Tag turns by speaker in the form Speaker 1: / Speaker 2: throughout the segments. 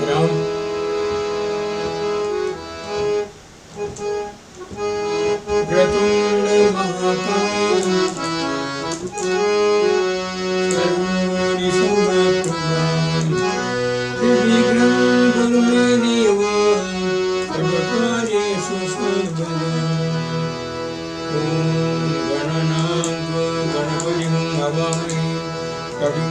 Speaker 1: राम प्रतुंड महाकाय सर्वोरि समप्रभा विघ्नं कुरु मे देव सर्वकार्येषु सर्वदा। ॐ गणनान्त्वा गणपतिं हवामहे कविं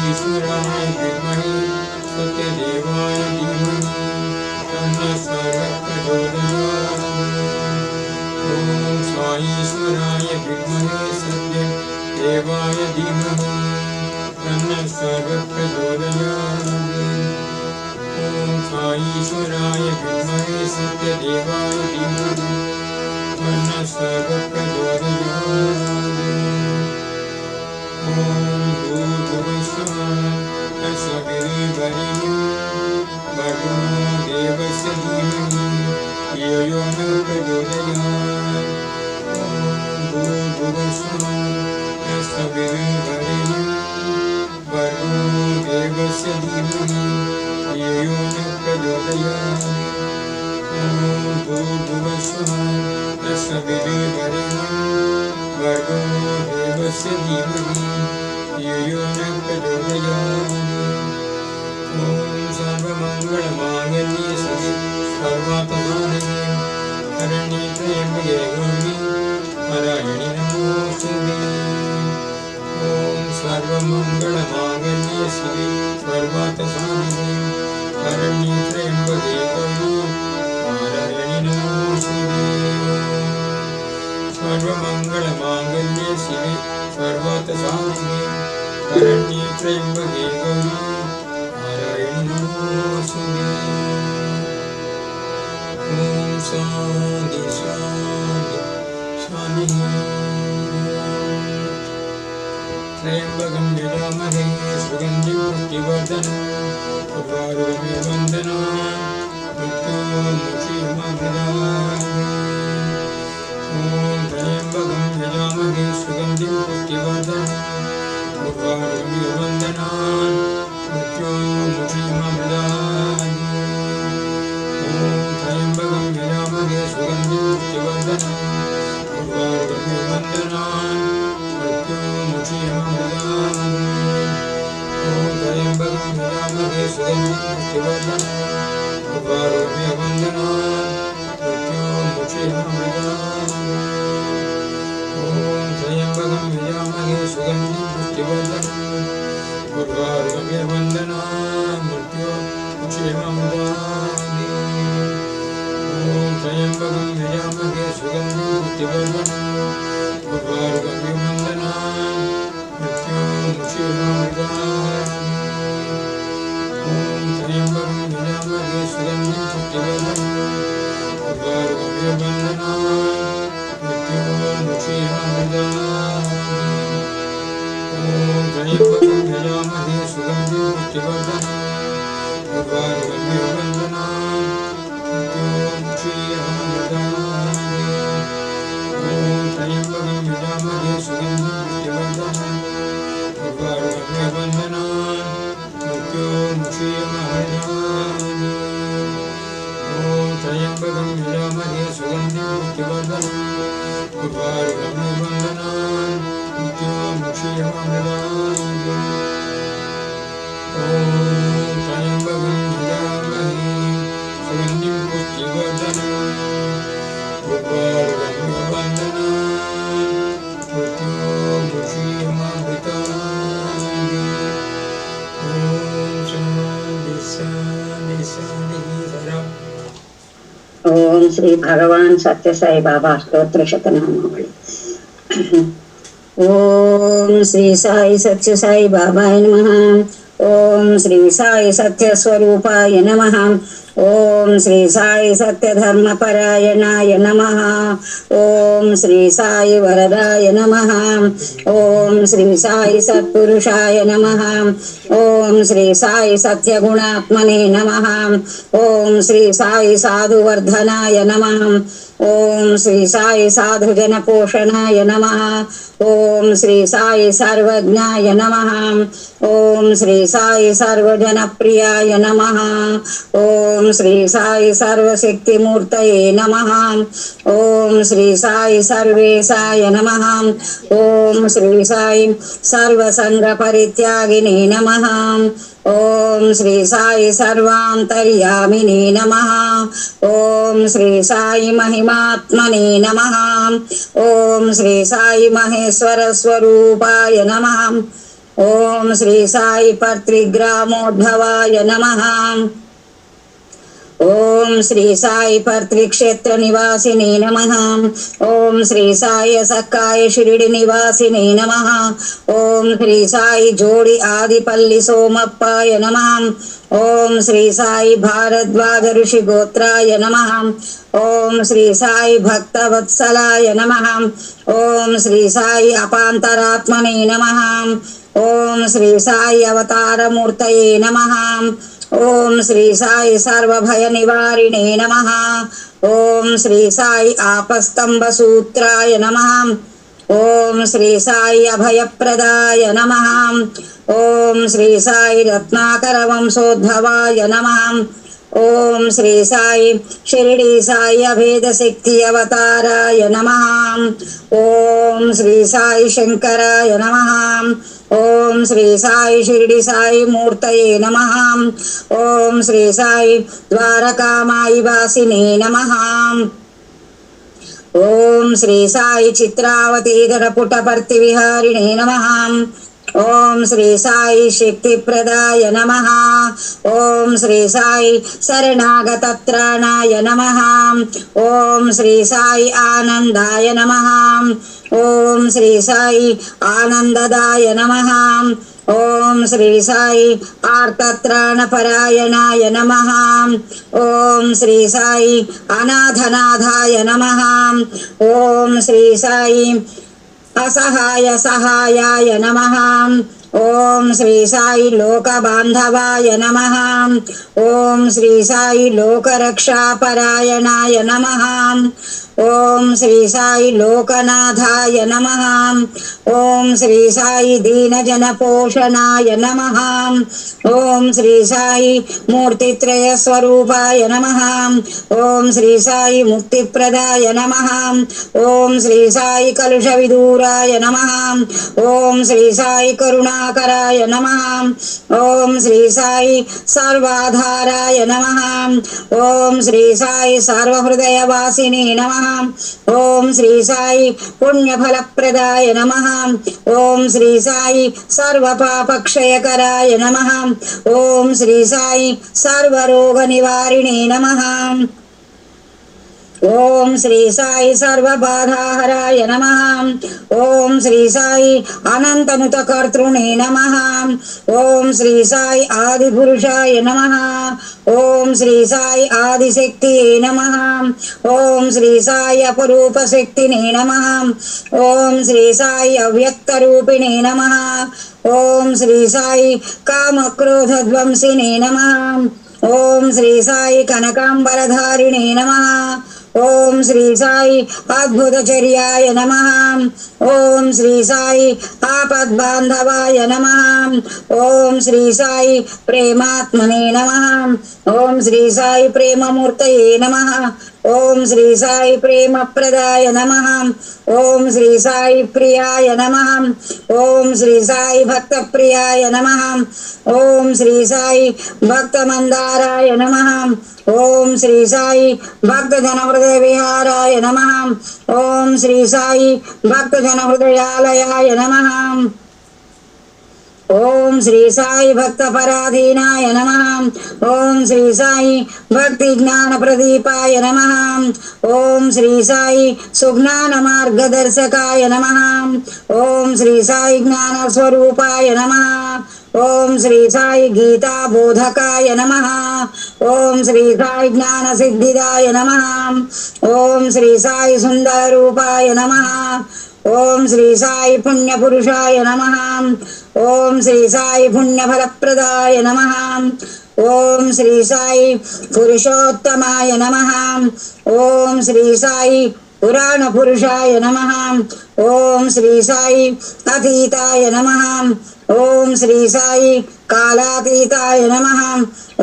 Speaker 1: ईश्वराय विद्महे सत्यदेवाय धीमहि तन्नः सर्वः प्रचोदयात्। ॐ साईश्वराय विद्महे सत्यदेवाय धीमहि तन्नः सर्वः प्रचोदयात्। ॐ साईश्वराय विद्महे सत्यदेवाय धीमहि तन्नः सर्वः प्रचोदयात्। भर्गो देवस्य धीमहि धियो यो न प्रचोदयात्। भर्गो देवस्य धीमहि धियो यो न प्रचोदयात्। भर्गो देवस्य धीमहि धियो यो न प्रचोदयात्। ॐ सर्वमङ्गलमाङ्गल्ये शिवे सर्वार्थसाधके शरण्ये त्र्यम्बके गौरी नारायणि नमोस्तुते। ॐ सर्वमङ्गलमाङ्गल्ये शिवे सर्वार्थसाधके शरण्ये त्र्यम्बके गौरी नारायणि नमोस्तुते। सर्वमङ्गलमाङ्गल्ये शिवे सर्वार्थसाधके शरण्ये त्र्यम्बके गौरी नारायणि नमोस्तुते। ॐ शान्ति शान्ति शान्तिः। त्र्यम्बकं यजामहे सुगन्धिं पुष्टिवर्धनं उर्वारुकमिव वन्दनान् मृत्योर्मुक्षीयमामृतात्। ॐ त्र्यम्बकं यजामहे सुगन्धिं पुष्टिवर्धनं उर्वारुकमिव वन्दनान् मृत्योर्मुक्षीयमामृतात्। ॐ त्र्यम्बकं यजामहे सुगन्धिं पुष्टिवर्धनं उर्वारुकमिव वन्दनान् मृत्योर्मुक्षीयमामृतात्। ॐ त्र्यम्बकं यजामहे सुगन्धिं पुष्टिवर्धनं उर्वारुकमिव वन्दनान् मृत्योर्मुक्षीयमामृतात्। ॐ त्र्यम्बकं यजामहे सुगन्धिं पुष्टिवर्धनं उर्वारुकमिव वन्दनान् मृत्योर्मुक्षीयमामृतात्। ॐ त्र्यम्बकं यजामहे सुगन्धिं पुष्टिवर्धनं उर्वारुकमिव वन्दनान् मृत्योर्मुक्षीयमामृतात्। ॐ त्र्यम्बकं यजामहे सुगन्धिं पुष्टिवर्धनं उर्वारुकमिव वन्दनान् मृत्योर्मुक्षीयमामृतात्। ॐ त्र्यम्बकं यजामहे सुगन्धिं पुष्टिवर्धनं उर्वारुकमिव वन्दनान् मृत्योर्मुक्षीयमामृतात्। ॐ त्र्यम्बकं यजामहे सुगन्धिं पुष्टिवर्धनं उर्वारुकमिव वन्दनान् मृत्योर्मुक्षीयमामृतात्। ॐ त्र्यम्बकं यजामहे सुगन्धिं पुष्टिवर्धनं उर्वारुकमिव वन्दनान् मृत्योर्मुक्षीयमामृतात्। ॐ त्र्यम्बकं यजामहे सुगन्धिं पुष्टिवर्धनं उर्वारुकमिव वन्दनान् मृत्योर्मुक्षीयमामृतात्। ॐ शान्ति शान्ति शान्तिः।
Speaker 2: ओम श्री भगवान सत्य साई बाबा स्तोत्र शतनामावली। ओम श्री साई सत्य साई बाबाय नमः। ఓం శ్రీ సాయి సత్యస్వరూపాయ నమః. ఓం శ్రీ సాయి సత్యధర్మపరాయణాయ నమః. ఓం శ్రీ సాయి వరదాయ నమః. ఓం శ్రీ సాయి సత్పురుషాయ నమః. ఓం శ్రీ సాయి సత్యగుణాత్మనే నమః. ఓం శ్రీ సాయి సాధువర్ధనాయ నమః. ఓం శ్రీ సాయి సాధుజన పోషణాయ నమః. ఓం శ్రీ సాయి సర్వజ్ఞాయ నమః. ఓం శ్రీ సాయి సర్వజన ప్రియాయ నమః. ఓం శ్రీ సాయి సర్వశక్తిమూర్తయే నమః. ఓం శ్రీ సాయి సర్వేశాయ నమః. ఓం శ్రీ సాయి సర్వసంగ పరిత్యాగినే నమః. ఓం శ్రీ సాయి సర్వాంతర్యామినే నమః. ఓం శ్రీ సాయి మహిమాత్మనే నమః. ఓం శ్రీ సాయి మహేశ్వర స్వరూపాయ నమః. ఓం శ్రీ సాయి పర్త్రిగ్రామోద్భవాయ నమః. ఓం శ్రీ సాయి పర్త్రిక్షేత్ర నివాసినే నమః. ఓం శ్రీ సాయి సక్కాయ షిరిడి నివాసినే నమః. ఓం శ్రీ సాయి జోడి ఆదిపల్లి సోమప్పాయ నమః. ఓం శ్రీ సాయి భారద్వాజ ఋషి గోత్రాయ నమః. ఓం శ్రీ సాయి భక్తవత్సలాయ నమః. ఓం శ్రీ సాయి అపాంతరాత్మనే నమః. ఓం శ్రీ సాయి అవతారమూర్తయే నమః. ఓం శ్రీ సాయి సర్వభయ నివారిణే నమః. ఓం శ్రీ సాయి ఆపస్తంభ సూత్రాయ నమః. ఓం శ్రీ సాయి అభయప్రదాయ నమః. ఓం శ్రీ సాయి రత్నాకర వంశోద్భవాయ నమః. ఓం శ్రీ సాయి షిరిడి సాయి అభేద శక్తి అవతారాయ నమః. ఓం శ్రీ సాయి శంకరాయ నమః. ఓం శ్రీ సాయి షిరిడి సాయి మూర్తయే నమః. ఓం శ్రీ సాయి ద్వారకామాయి వాసినే నమః. ఓం శ్రీ సాయి చిత్రావతీధర పుటపర్తి విహారిణే నమః. ఓం శ్రీ సాయి శక్తిప్రదాయ నమః. ఓం శ్రీ సాయి శరణాగతత్రాణాయ నమః. ఓం శ్రీ సాయి ఆనందాయ నమః. ఓం శ్రీ సాయి ఆనందదాయ నమః. ఓం శ్రీ సాయి ఆర్తత్రాణపరాయణాయ నమః. ఓం శ్రీ సాయి అనాథనాథాయ నమః. ఓం శ్రీ సాయి అసహాయ సహాయాయ నమః. ఓం శ్రీ సాయి లోకబాంధవాయ నమః. ఓం శ్రీ సాయి లోకరక్షాపరాయణాయ నమః. ఓం శ్రీ సాయి లోకనాథాయ నమః. ఓం శ్రీ సాయి దీనజన పోషణాయ నమః. ఓం శ్రీ సాయి మూర్తిత్రయ స్వరూపాయ నమః. ఓం శ్రీ సాయి ముక్తిప్రదాయ నమః. ఓం శ్రీ సాయి కలుష విదూరాయ నమః. ఓం శ్రీ సాయి కరుణాకరాయ నమః. ఓం శ్రీ సాయి సర్వాధారాయ నమః. ఓం శ్రీ సాయి సర్వహృదయవాసినే నమః. ఓం శ్రీ సాయి పుణ్యఫలప్రదాయ నమః. ఓం శ్రీ సాయి సర్వపాపక్షయకరాయ నమః. ఓం శ్రీ సాయి సర్వరోగ నివారిణే నమః. ఓం శ్రీ సాయి సర్వబాధాహరాయ నమః. ఓం శ్రీ సాయి అనంతనుత కర్తృణే నమః. ఓం శ్రీ సాయి ఆదిపురుషాయ నమః. ఓం శ్రీ సాయి ఆదిశక్తియే నమః. ఓం శ్రీ సాయి అపరూప శక్తినే నమః. ఓం శ్రీ సాయి అవ్యక్తరూపిణే నమః. ఓం శ్రీ సాయి కామక్రోధధ్వంసినే నమః. ఓం శ్రీ సాయి కనకాంబరధారిణే నమః. ఓం శ్రీ సాయి అద్భుతచర్యాయ నమః. ఓం శ్రీ సాయి ఆపద్బాంధవాయ నమః. ఓం శ్రీ సాయి ప్రేమాత్మనే నమః. ఓం శ్రీ సాయి ప్రేమమూర్తయే నమః. ఓం శ్రీ సాయి ప్రేమప్రదాయ నమః. ఓం శ్రీ సాయి ప్రియాయ నమః. ఓం శ్రీ సాయి భక్తప్రియాయ నమః. ఓం శ్రీ సాయి భక్తమందారాయ నమః. ఓం శ్రీ సాయి భక్తజన హృదయ విహారాయ నమః. ఓం శ్రీ సాయి భక్తజన హృదయాలయాయ నమః. ఓం శ్రీ సాయి భక్త పరాధీనాయ నమః. ఓం శ్రీ సాయి భక్తి జ్ఞాన ప్రదీపాయ నమః. ఓం శ్రీ సాయి సుజ్ఞాన మార్గదర్శకాయ నమః. ఓం శ్రీ సాయి జ్ఞాన స్వరూపాయ నమః. ఓం శ్రీ సాయి గీతా బోధకాయ నమః. ఓం శ్రీ సాయి జ్ఞాన సిద్ధిదాయ నమః. ఓం శ్రీ సాయి సుందర రూపాయ నమః. ఓం శ్రీ సాయి పుణ్యపురుషాయ నమః. ఓం శ్రీ సాయి పుణ్యఫలప్రదాయ నమః. ఓం శ్రీ సాయి పురుషోత్తమాయ నమః. ఓం శ్రీ సాయి పురాణ పురుషాయ నమః. ఓం శ్రీ సాయి అతీతాయ నమః. ఓం శ్రీ సాయి కాలాతీతాయ నమః.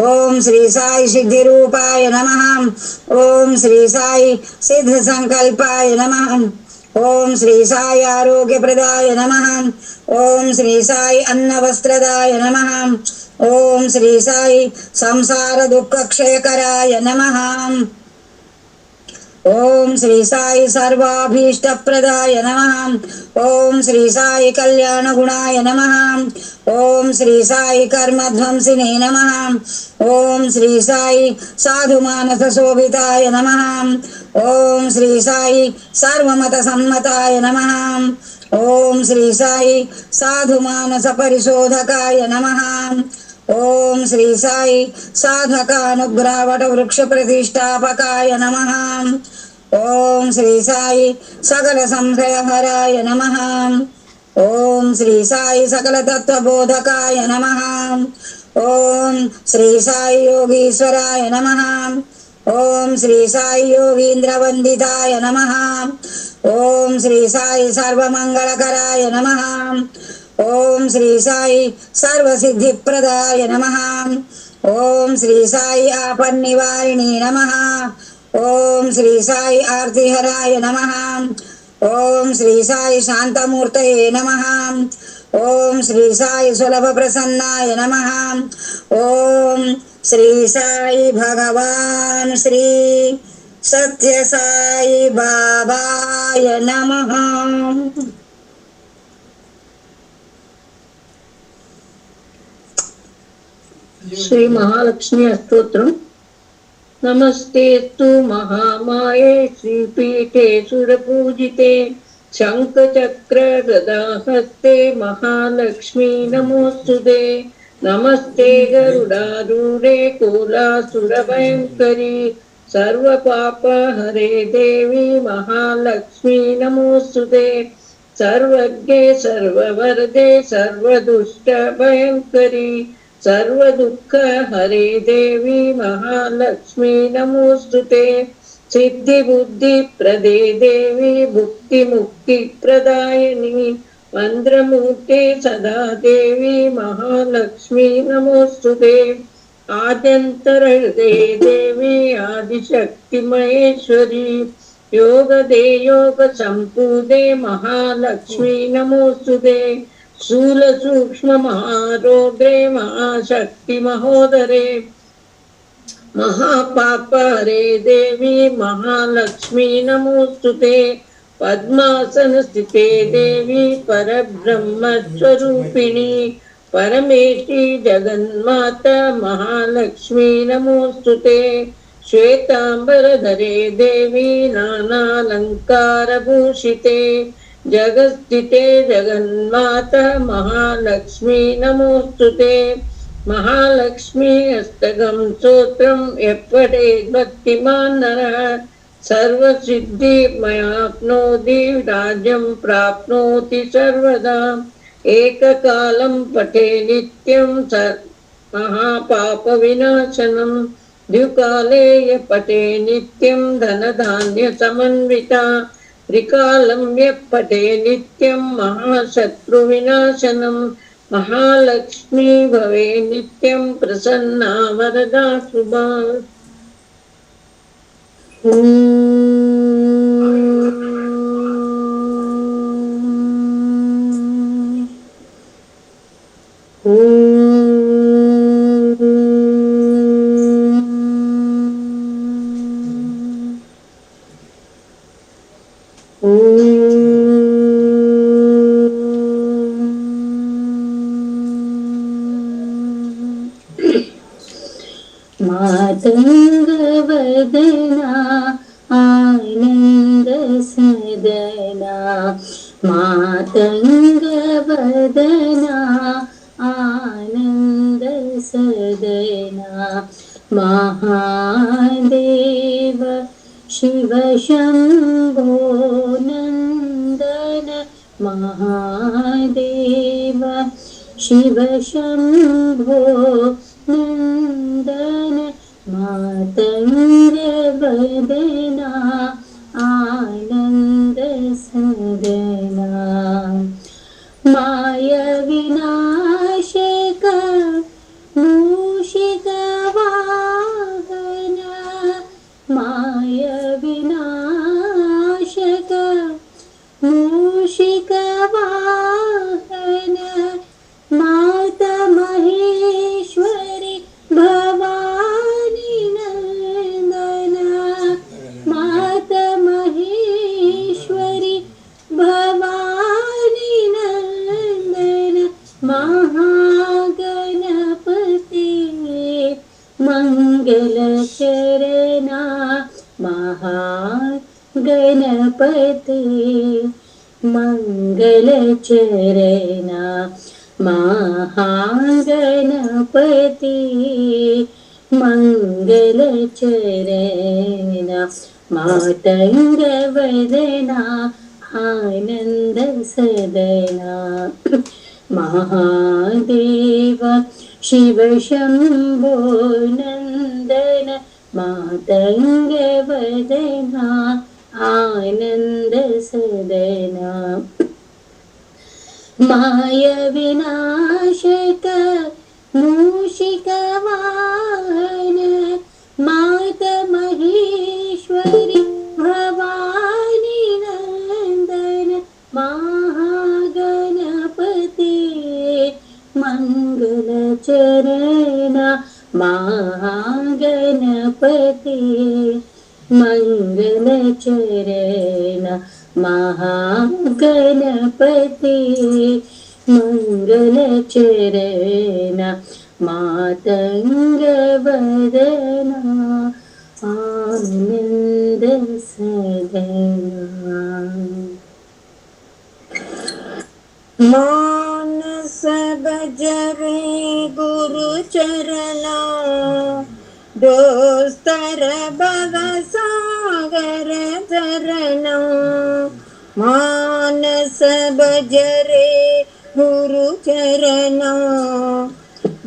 Speaker 2: ఓం శ్రీ సాయి సిద్ధిరూపాయ నమః. ఓం శ్రీ సాయి సిద్ధ సంకల్పాయ నమః. ఓం శ్రీ సాయి ఆరోగ్యప్రదాయ నమః. ఓం శ్రీ సాయి అన్నవస్త్రదాయ నమః. ఓం శ్రీ సాయి సంసార దుఃఖక్షయకరాయ నమః. ఓం శ్రీ సాయి సర్వాభీష్టప్రదాయ నమః. ఓం శ్రీ సాయి కళ్యాణగుణాయ నమః. ఓం శ్రీ సాయి కర్మధ్వంసినే నమః. ఓం శ్రీ సాయి సాధుమానసశోభితాయ నమః. ఓం శ్రీ సాయి సర్వమత సమ్మతాయ నమః. ఓం శ్రీ సాయి సాధుమానస పరిశోధకాయ నమః. ఓం శ్రీ సాయి సాధకానుగ్రహవట వృక్ష ప్రతిష్టాపకాయ నమః. ఓం శ్రీ సాయి సకల సంశయహరాయ నమః. ఓం శ్రీ సాయి సకల తత్వబోధకాయ నమః. ఓం శ్రీ సాయి యోగీశ్వరాయ నమః. ఓం శ్రీ సాయి యోగీంద్రవందితాయ నమః. ఓం శ్రీ సాయి సర్వమంగళకరాయ నమః. ఓం శ్రీ సాయి సర్వసిద్ధిప్రదాయ నమః. ఓం శ్రీ సాయి ఆపన్నివారిణి నమః. ఓం శ్రీ సాయి ఆర్తిహరాయ నమః. ఓం శ్రీ సాయి శాంతమూర్తయే నమః. ఓం శ్రీ సాయి సులభ ప్రసన్నాయ నమః. ఓం శ్రీ సాయి భగవాన్ శ్రీ సత్య సాయి బాబాయ నమః.
Speaker 3: श्री महालक्ष्मी अष्टोत्रम। नमस्तेस्तु महामाये श्रीपीठे सुरपूजिते शंखचक्र गदाहस्ते महालक्ष्मी नमोस्तुते। नमस्ते गरुडारूढे कोलासुरभयङ्करी सर्वपापहरे देवी महालक्ष्मी नमोस्तुते। सर्वज्ञे सर्ववरदे सर्वदुष्टभयङ्करी सर्वदुःख हरे देवी महालक्ष्मी नमोस्तुते। सिद्धि बुद्धि प्रदे देवी भुक्ति मुक्ति प्रदायिनी मंत्रमूर्ते सदा देवी महालक्ष्मी नमोस्तुते। आद्यंतर हृदय देवी आदिशक्ति महेश्वरी योग दे योग संपूदे महालक्ष्मी नमोस्तुते। स्थूल सूक्ष्म महारौद्रे महाशक्ति महोदरे महापाप हरे देवी महालक्ष्मी नमोस्तुते। पद्मासन स्थिते देवी परब्रह्म स्वरूपिणी परमेशी जगन्माता महालक्ष्मी नमोस्तुते। श्वेतांबरधरे देवी नानालंकार भूषिते जगस्थिते जगन्माता महालक्ष्मी नमोस्तुते। महालक्ष्मी अष्टकं स्तोत्रं यपठे भक्तिमान् नरः सर्वसिद्धिमयाप्नोति राज्यं प्राप्नोति सर्वदा। एककालं पठे नित्यं महापापविनाशनं द्विकाले य पठे नित्यं धनधान्यसमन्विता। त्रिकालं यः पठे नित्यं महाशत्रुविनाशनं महालक्ष्मी भवे नित्यं प्रसन्ना वरदा शुभा।
Speaker 4: मातंगवदना आनंद सदना मातंगवदना
Speaker 3: महादेव शिव शम्भो नन्दन महादेव शिव शम्भो नन्दन मातङ्ग वदना आनन्द सदना माय विनाशक मूषिक वाहन माय विनाशक मूषिक वाहन माता महेश्वरी भवानी नंदन माता महेश्वरी भवानी नंदन महागणपति मंगल चरणा महागणपति मंगल चरणा महागणपति मंगल चरणा मातंग वदना आनंद सदना महादेव शिव शम्भो नंदन मातंग वदना आनंद सदना माय विनाशक मूषिक वाहन माता महेश्वरी भवानी नंदन महागणपति मंगल चरणा महागणपति मंगल चरणा महागणपति मंगल चरणा मातंग वदना आनंद सदना
Speaker 2: मानस भजरे गुरु चरणा दोस्तर भव सागर चरणा मानस भजरे गुरु चरणा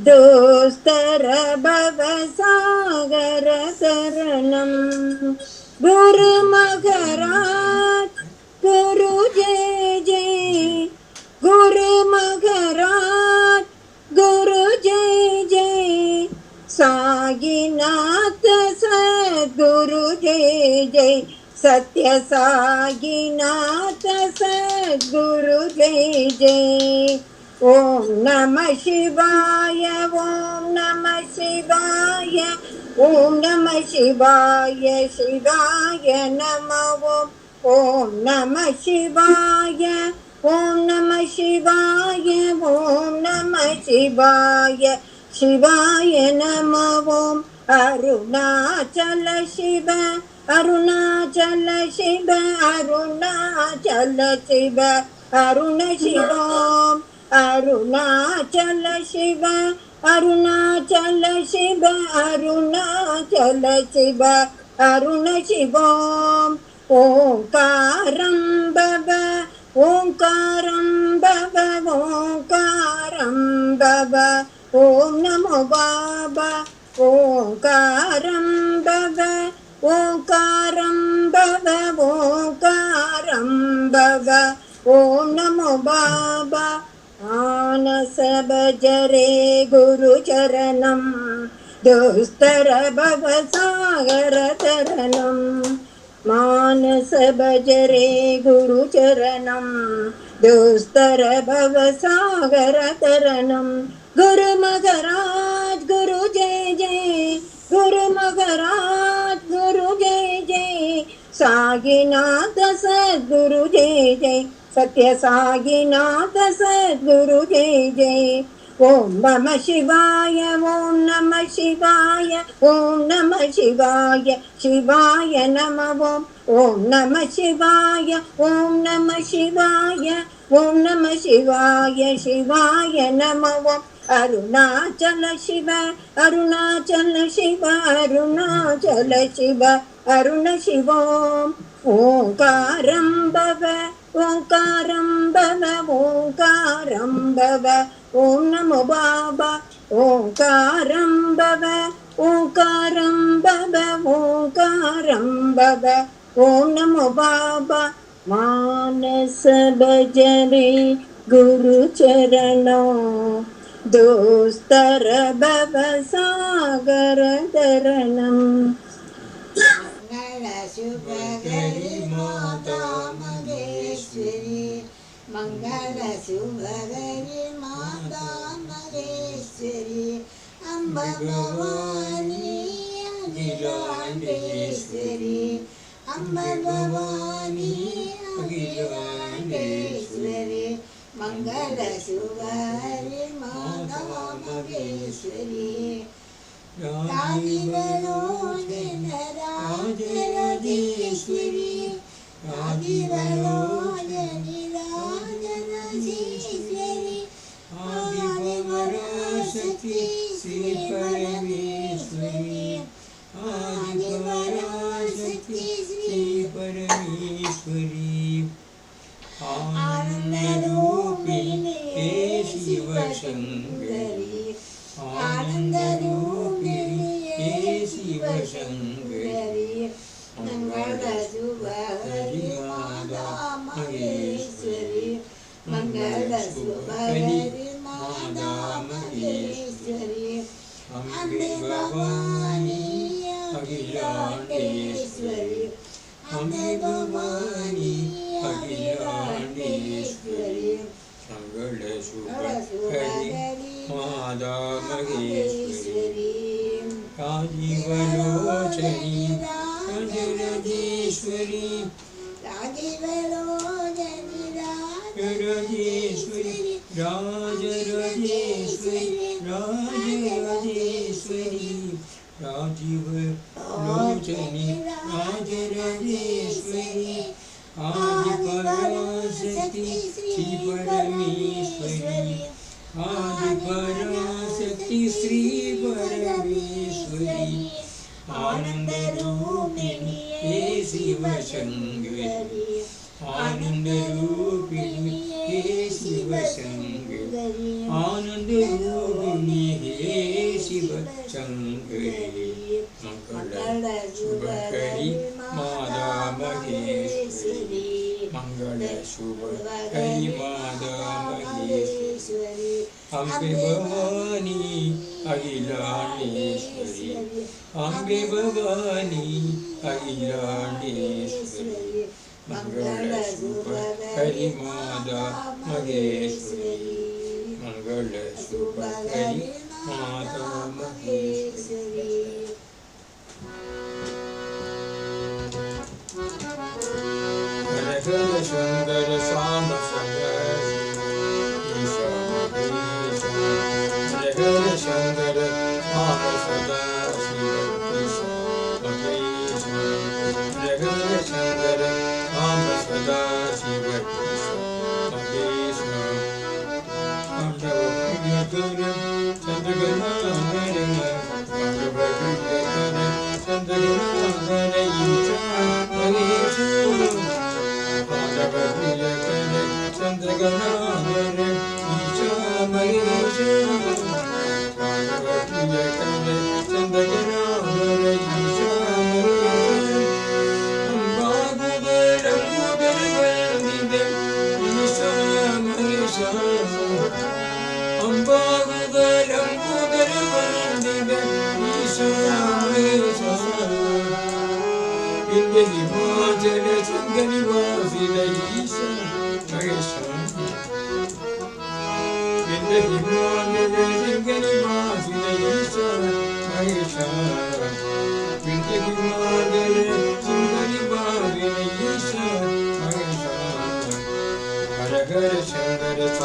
Speaker 2: दोस्तर भव सागर चरणं गुरु मगराज गुरु जय जय गुरु मगराज गुरु जय जय साईनाथ सद्गुरु जय जय सत्य साईनाथ सद्गुरु जय जय ओम नमः शिवाय ओम नमः शिवाय ओम नमः शिवाय शिवाय नमः ओम नमः शिवाय ओम नमः शिवाय ओम नमः शिवाय शिवाय नमः ओम अरुणाचल शिव अरुणाचल शिव अरुणाचल शिव अरुण शिव अरुणाचल शिव अरुणाचल शिव अरुणाचल शिव अरुण शिव ओंकारं भव ओंकारं भव ओंकारं भव ओम नमो बाबा ओंकारं भव ओंकारं भव ओंकारं भव ओम नमो बाबा मानस भजरे गुरु चरणं दोस्तर भव सागर चरणं मानस भजरे गुरु चरणं दोस्तर भव सागर चरणं गुरु मगराज गुरु जय जय गुरु मगराज गुरु जय जय साईनाथ सद्गुरु जय जय सत्य साईनाथ सद्गुरु जय जय ओम नमः शिवाय ओम नमः शिवाय ओम नमः शिवाय शिवाय नमः ओम नमः शिवाय ओम नमः शिवाय ओम नमः शिवाय शिवाय नमः
Speaker 3: అరుణాచల శివ అరుణాచల శివ అరుణాచల శివ అరుణ శివోం ఓంకారం భవ ఓంకారం భవ ఓంకారం భవ ఓం నమో బాబా ఓంకారం భవ ఓంకారం భవ ఓంకారం భవ ఓం నమో బాబా మానస భజరే గురు చరణో దోస్తర భవ సాగర తరణం
Speaker 4: మంగళ శుభగరి మాతా మహేశ్వరి మంగళ శుభగరి మాతా మహేశ్వరి అంబ భవాని అఖిలాండేశ్వరి అంబ భవాని అఖిలాండేశ్వరి మంగళ శుభగరి మాతా మహేశ్వరి రాజీవలోచన రాజరాజేశ్వరి రాజీవలోచని రాజరాజేశ్వరి ఆదిపరాశక్తి శ్రీ పరమేశ్వరి ఆదిపరాశక్తి శ్రీ పరమేశ్వరి ఆనందరూపిణి హే శివ శంకరి ఆనందరూపిణి హే శివ శంకరి మంగళ శుభహరి మాతా మహేశ్వరి మంగళ శుభహరి మాతా మహేశ్వరి అంబే భవాని అఖిలాండేశ్వరి అంబే భవాని అఖిలాండేశ్వరి మంగళ శుభహరి మాతా మహేశ్వరి రాజీవలోచని రాజరాజేశ్వరి రాజీవలోచని రాజరాజేశ్వరి రాజరాజేశ్వరి రాజరాజేశ్వరి రాజీవలోచని రాజరాజేశ్వరి ఆదిపరాశక్తి శ్రీ పరమేశ్వరి ఆదిపరాశక్తి శ్రీ పరమేశ్వరి ఆనందరూపిణి హే శివ శంకరి ఆనందరూపిణి హే శివ శంకరి ఆనందరూపిణి హే శివ శంకరి మంగళ శుభకరి మాతా మహేశ్వరి మంగళ శుభకరి మాతా మహేశ్వరి అంబే భవాని అఖిలాండేశ్వరి అంబే భవాని అఖిలాండేశ్వరి మంగళ శుభకరి మాతా మహేశ్వరి మంగళ శుభకరి మాతా మహేశ్వరి హర హర శంకర శ్యామ శంకర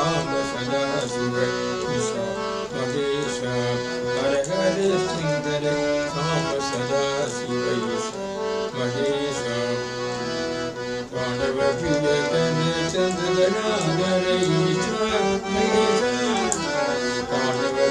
Speaker 4: మామ సదా శివ జగన శంకర మామ సదా శివ Chanda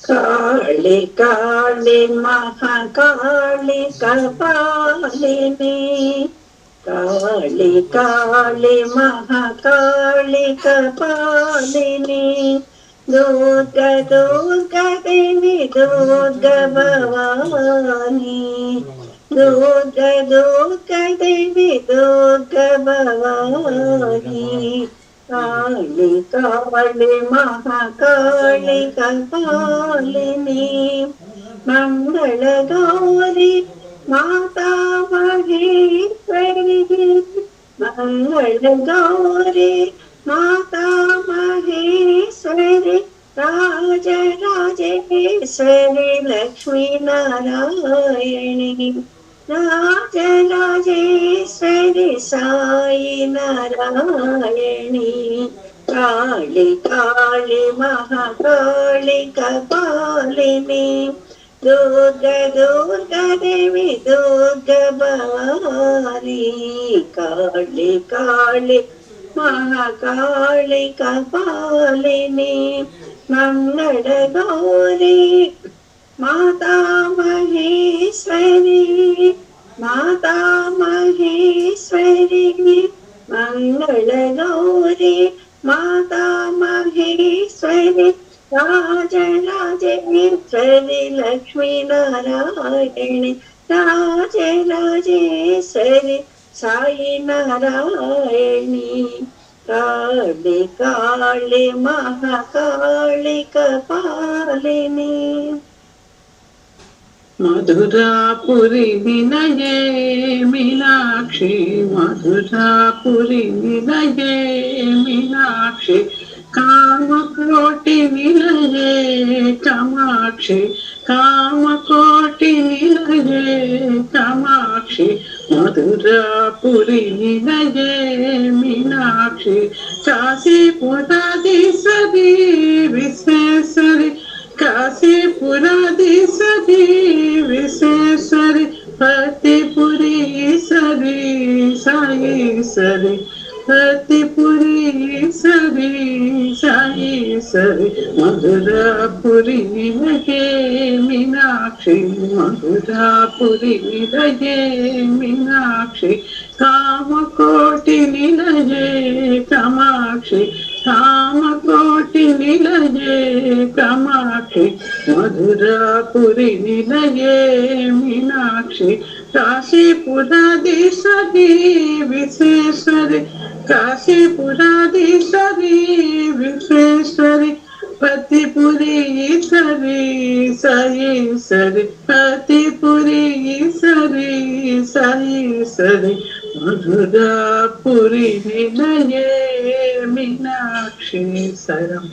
Speaker 2: काली काली महाकाली कपालिनी, काली काली महाकाली कपालिनी, दुर्गा दुर्गा देवी दुर्गा भवानी, दुर्गा दुर्गा देवी दुर्गा भवानी, काली काली महाकाली कपालिनी, मंगल गौरी माता महेश्वरी, मंगल गौरी माता महेश्वरी, राज राजेश्वरी लक्ष्मी नारायणी, राज राजेश्वरी साई नारायणी, काली काली महाकाली कपालिनी, दुर्गा दुर्गा देवी दुर्गा भवानी, काली काली महाकाली कपालिनी, मंगल गौरी माता महेश्वरी, माता महेश्वरी, मंगल गौरी माता महेश्वरी, राज राजेश्वरी लक्ष्मी नारायणी, राज राजेश्वरी साई नारायणी, काली काली महाकाली कपालिनी,
Speaker 3: मधुरापुरी विनये मीनाक्षी, मधुरापुरी विनये मीनाक्षी, कामकोटि निलये कामाक्षी, कामकोटि निलये कामाक्षी, मधुरापुरी निलये मीनाक्षी, काशीपुराधीश्वरी विश्वेश्वरी, काशीपुराधीश्वरी विश्वेश्वरी, फतेपुरीश्वरी साईश्वरी, फतेपुरीश्वरी साईश्वरी, मधुरापुरी निलये मीनाक्षी, मधुरापुरी निलये मीनाक्षी, कामकोटि निलये कामाक्षी, कामकोटि निलये कामाक्षी, मधुरापुरी निलये मीनाक्षी, काशीपुराधीश्वरी विश्वेश्वरी, काशीपुराधीश्वरी विश्वेश्वरी, फतेपुरीश्वरी साईश्वरी, फतेपुरीश्वरी साईश्वरी, मधुरापुरी निलये मीनाक्षी सरम।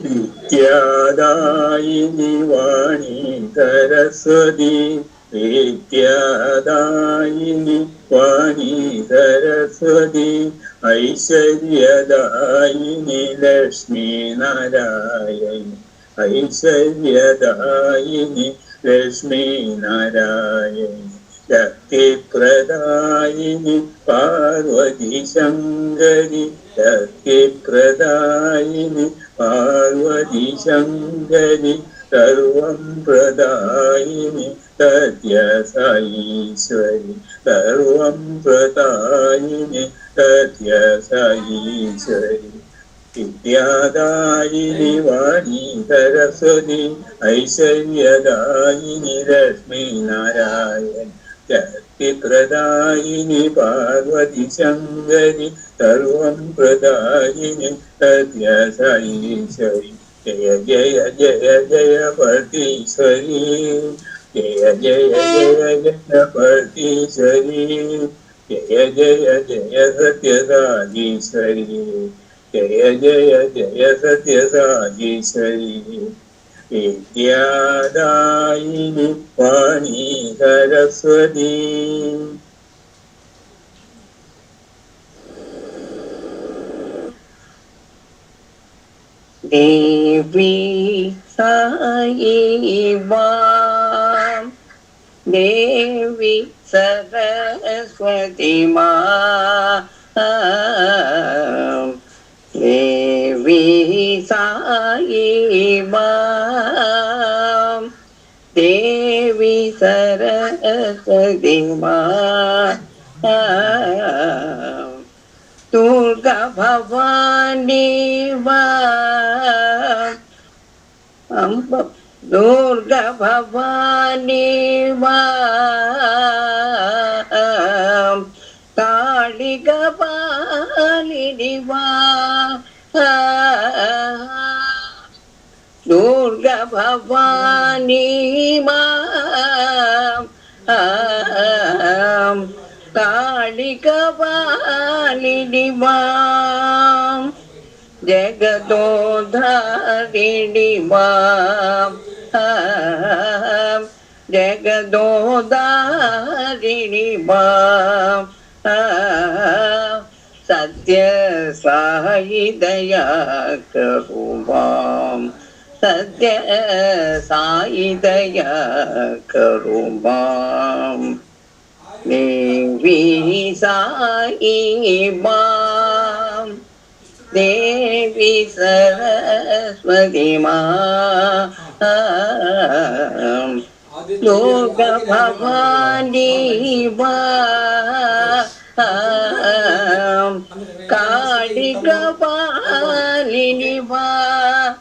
Speaker 5: नित्यादायिनी वाणी सरस्वती, विद्यादायिनि वाणी सरस्वती ऐश्वर्यदायिनि लक्ष्मीनारायणि ऐश्वर्यदायिनि लक्ष्मीनारायणि शक्तिप्रदायिनि पार्वती शङ्करि शक्तिप्रदायिनि पार्वती शङ्करि सर्वं प्रदायिनि सत्यसाईश्वरि सर्वं प्रदायिनि सत्यसाईश्वरि विद्यादायिनि वाणी सरस्वती ऐश्वर्यदायिनि लक्ष्मीनारायणि शक्तिप्रदायिनि पार्वती शङ्करि सर्वं प्रदायिनि सत्यसाईश्वरि जय जय जय जय परमेश्वरी जय जय जय जय परमेश्वरी जय जय जय सत्यसाईश्वरी जय जय जय सत्यसाईश्वरी विद्यादायिनि वाणी सरस्वती
Speaker 3: देवी साई मां देवी सरस्वती मां देवी साई मां देवी सरस्वती मां दुर्गा भवानी मां दुर्गा भवानी मां कालिका पालिनी मां दुर्गा भवानी मां कालिका पालिनी मां जगदोधारिणी मां जगदोधारिणी मां सत्य साई दया करो मां सत्य साई दया करो मां देवी साई मां देवी सरस्वती मां दुर्गा भवानी मां कालिका पालिनी मां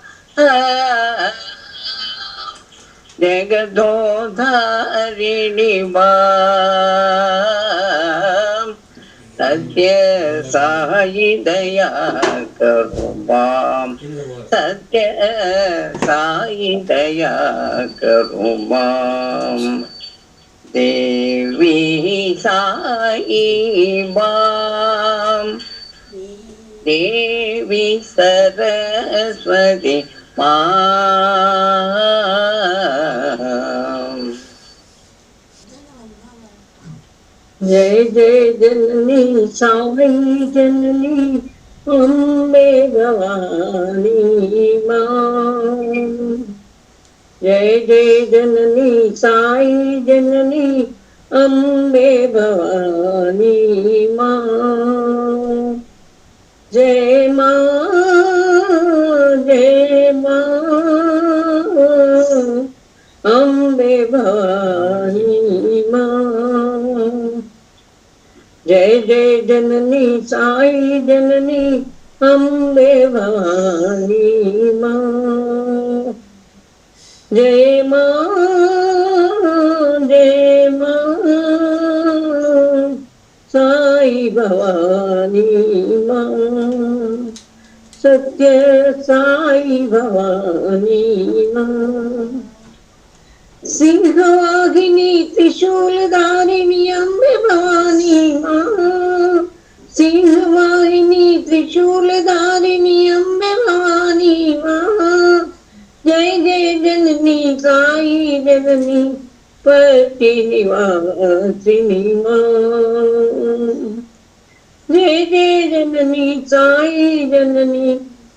Speaker 3: जगदोधारिणी मां सत्य साई दया करो मां सत्य साई दया करो मां देवी साई मां देवी सरस्वती मां जय जय जननी साई जननी अम्बे भवानी मां जय जय जननी साई जननी अम्बे भवानी मां जय मां अम्बे भवानी मां जय जय जननी साई जननी अम्बे भवानी मां जय मां साई भवानी मां सत्य साई भवानी मां सिंहवाहिनी त्रिशूलधारिणी अम्बे भवानी मां सिंहवाहिनी त्रिशूलधारिणी अम्बे भवानी मां जय जय जननी साई जननी पति निवासिनी माँ। जय जय जननी साई जननी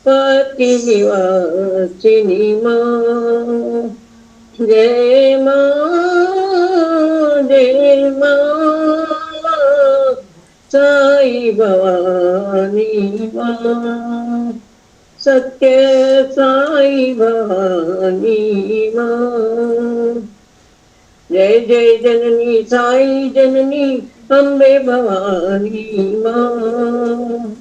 Speaker 3: पति निवासिनी माँ। जय माँ जय माँ साई भवानी माँ। सत्य साई भवानी माँ। जय जय जननी साई जननी अम्बे भवानी माँ।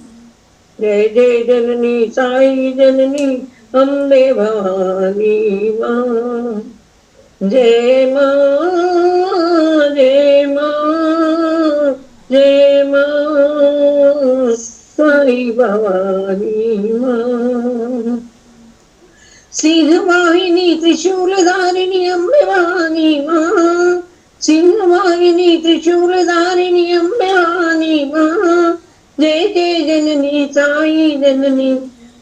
Speaker 3: जय जय जननी साई जननी अम्बे भवानी माँ। जय माँ जय माँ जय माँ साई भवानी माँ। सिंहवाहिनी त्रिशूलधारिणी अम्बे भवानी माँ। सिंहवाहिनी त्रिशूलधारिणी अम्बे भवानी माँ। जय जय जननी साई जननी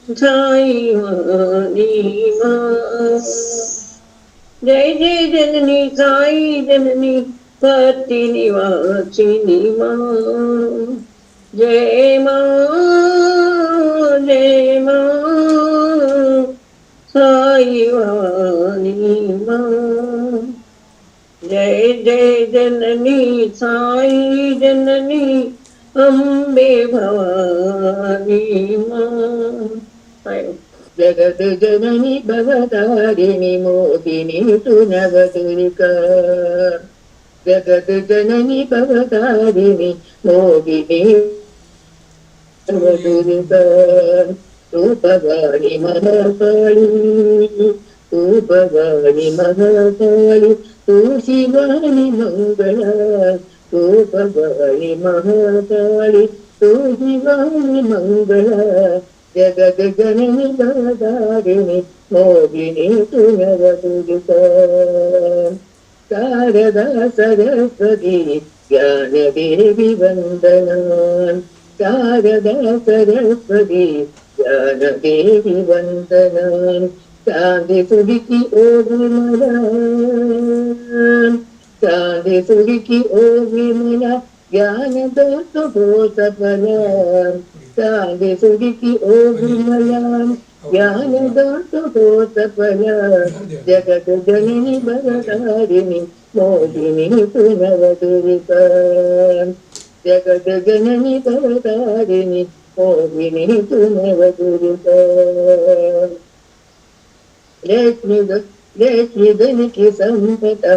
Speaker 3: साई भवानी माँ। जय जय जननी साई जननी पति निवासिनी माँ। जय माँ जय माँ साई भवानी माँ। जय जय जननी साई जननी अम्बे भवानी माँ।
Speaker 5: जगद जननी भवतारिणी मोहिनी तु नवदुर्गा। जगद जननी भवतारिणी मोहिनी नवदुर्गा। तू भवानी महाकाली तू भवानी महाकाली तू शिवानी मंगला। तू भवानी महाकाली तू शिवानी मंगला। जगद जननी भवतारिणी मोहिनी तु नवदुर्गा। शारदा सरस्वती ज्ञान देवी वंदना। शारदा सरस्वती ज्ञान देवी वंदना। चांदी सुर्खी ओ विमला चांदी सुर्खी ओ विमला ज्ञान दो तो हो सफला। चांदी सुर्खी ओ विमला ज्ञान दो तो हो सफला। जगत जननी भवतारिणी मोहिनी तु नवदुर्गा। जगत जननी भवतारिणी मोहिनी तु नवदुर्गा। लक्ष्मी धन की संपदा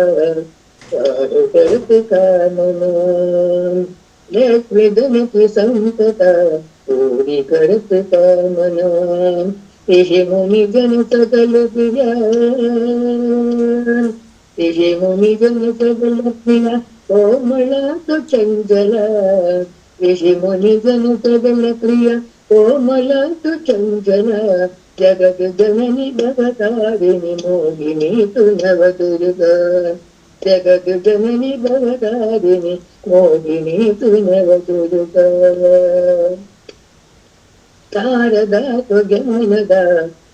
Speaker 5: करत कामना। लक्ष्मी धन की संपदा पूरी करत कामना। ऋषि मुनि जन सकल प्रिया ऋषि मुनि जन सकल प्रिया कोमला तो चंचला। ऋषि मुनि जन सकल प्रिया कोमला तो चंचला। जगत जननी भवतारिणी मोहिनी तु नवदुर्गा। जगत जननी भवतारिणी मोहिनी तु नवदुर्गा। शारदा तो ज्ञानदा